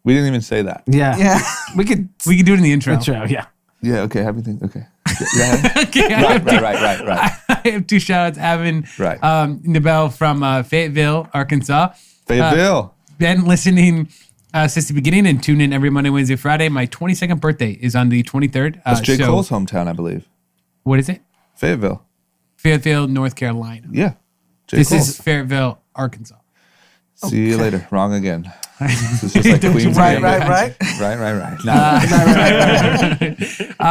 We didn't even say that. Yeah. Yeah. we could We can do it in the intro. Yeah. Yeah, okay, happy Thanksgiving. Okay. Yeah. Okay, Right. I have two shout outs. Evan Right. Nabel from Fayetteville, Arkansas. Fayetteville. Been listening since the beginning and tune in every Monday, Wednesday, Friday. My 22nd birthday is on the 23rd. That's J. so- Cole's hometown, I believe. What is it? Fayetteville. Fayetteville, North Carolina. Yeah. J. This Cole's. is Fayetteville, Arkansas. See you later. Wrong again. This is just like Queen's Right. Right. No.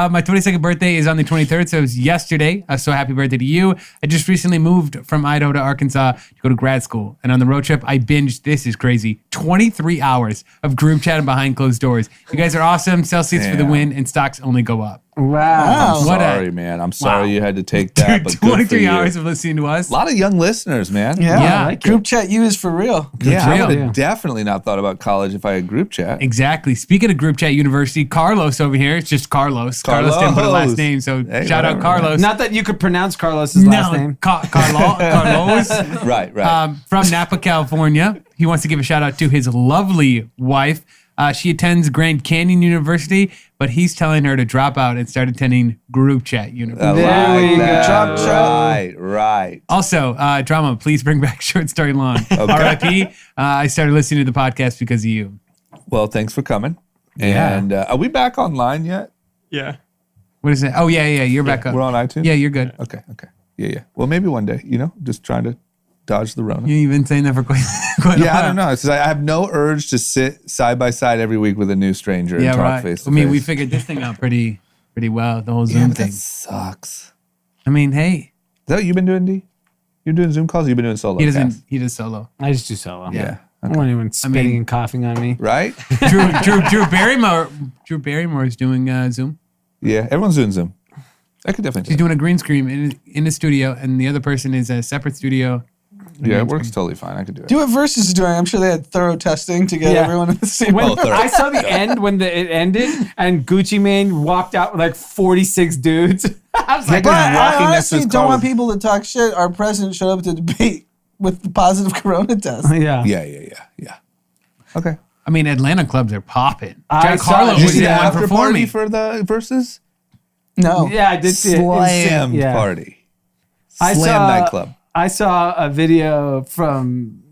My 22nd birthday is on the 23rd, so it was yesterday. So happy birthday to you. I just recently moved from Idaho to Arkansas to go to grad school. And on the road trip, I binged, this is crazy, 23 hours of group chatting behind closed doors. You guys are awesome. Sell seats for the Damn. win, and stocks only go up. Wow. I'm What a- sorry, man. I'm sorry Wow. you had to take that, Dude, but good for 23 you. hours of listening to us. A lot of young listeners, man. Yeah. Yeah. like Group chat you is for real. Yeah, I real. would have definitely not thought about college if I had group chat. Exactly. Speaking of group chat university, Carlos over here. It's just Carlos. Carlos didn't put a last Carlos. name, so Hey, shout out whatever, Carlos. Not that you could pronounce Carlos's last name. Carlos. Right. From Napa, California. He wants to give a shout out to his lovely wife. She attends Grand Canyon University, but he's telling her to drop out and start attending Group Chat University. There we go. Drop chat. Right. Also, drama, please bring back Short Story Long. Okay. RIP. I started listening to the podcast because of you. Well, thanks for coming. Yeah. And are we back online yet? Yeah. What is it? Oh, yeah, you're back up. We're on iTunes? Yeah, you're good. Okay. Yeah. Well, maybe one day, just trying to dodge the Rona. You've been saying that for quite a Yeah, I while. don't know. It's just, I have no urge to sit side by side every week with a new stranger and Yeah, talk right. face to I mean, we face. figured this thing out pretty well, the whole Yeah, Zoom but thing. that sucks. I mean, hey, Is that what you've been doing, D? You're doing Zoom calls or you've been doing solo he does casts? solo. I just do solo. Yeah. I don't want anyone spitting and coughing on me. Right? Drew Barrymore is doing Zoom. Yeah, everyone's doing Zoom. I could definitely She's do doing a green screen in the studio, and the other person is a separate studio. it. Yeah, it works totally fine. I could do it. Do what Versus is doing. I'm sure they had thorough testing to get Yeah. everyone in the same When Oh, thorough. I saw the end when it ended and Gucci Mane walked out with like 46 dudes. I was like, Yeah, But He's walking I next to honestly his don't car want with- people to talk shit. Our president showed up to debate with the positive corona test. yeah. Yeah. Okay. I mean, Atlanta clubs are popping. I Jack saw Harlow it. Did you was see the the one after party performing. for the verses? No. Yeah, I did see it. Slammed Yeah. party. I Slam saw- nightclub. I saw a video from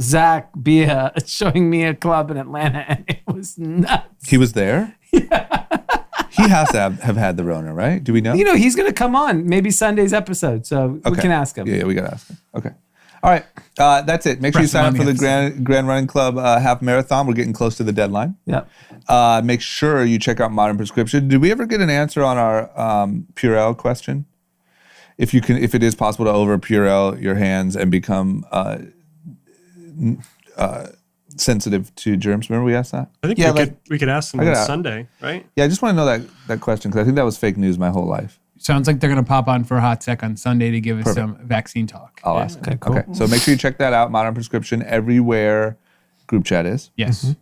Zach Bia showing me a club in Atlanta, and it was nuts. He was there? Yeah. He has to have had the Rona, right? Do we know? He's going to come on maybe Sunday's episode, so we can ask him. Yeah, we got to ask him. Okay. All right. That's it. Make sure you Press him sign on up for the the Grand Running Club half marathon. We're getting close to the deadline. Yep. Make sure you check out Modern Prescription. Did we ever get an answer on our Purell question? If it is possible to over Purell your hands and become sensitive to germs. Remember we asked that? I think Yeah, we could ask them I on gotta- Sunday, right? Yeah, I just want to know that question because I think that was fake news my whole life. Sounds like they're going to pop on for a hot sec on Sunday to give us some vaccine talk. I'll ask. Okay, cool. Okay, so make sure you check that out. Modern Prescription everywhere group chat is. Yes.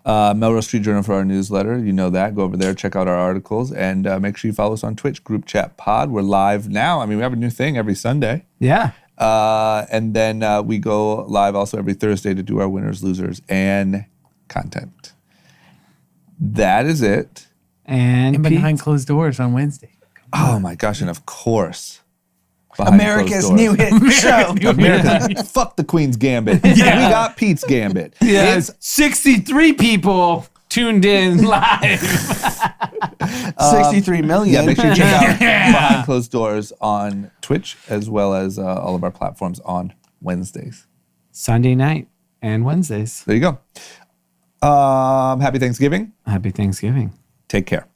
Melrose Street Journal for our newsletter. You know that. Go over there, check out our articles, and make sure you follow us on Twitch, Group Chat Pod. We're live now. I mean, we have a new thing every Sunday. Yeah. And then we go live also every Thursday to do our winners, losers, and content. That is it. And behind closed doors on Wednesday. Oh my gosh, and of course, Behind America's Closed new Doors. hit show. America, fuck the Queen's Gambit. We got Pete's Gambit. Yes, 63 people tuned in live. 63 million. Yeah, make sure you check out Behind Closed Doors on Twitch as well as all of our platforms on Wednesdays. Sunday night and Wednesdays. There you go. Happy Thanksgiving. Happy Thanksgiving. Take care.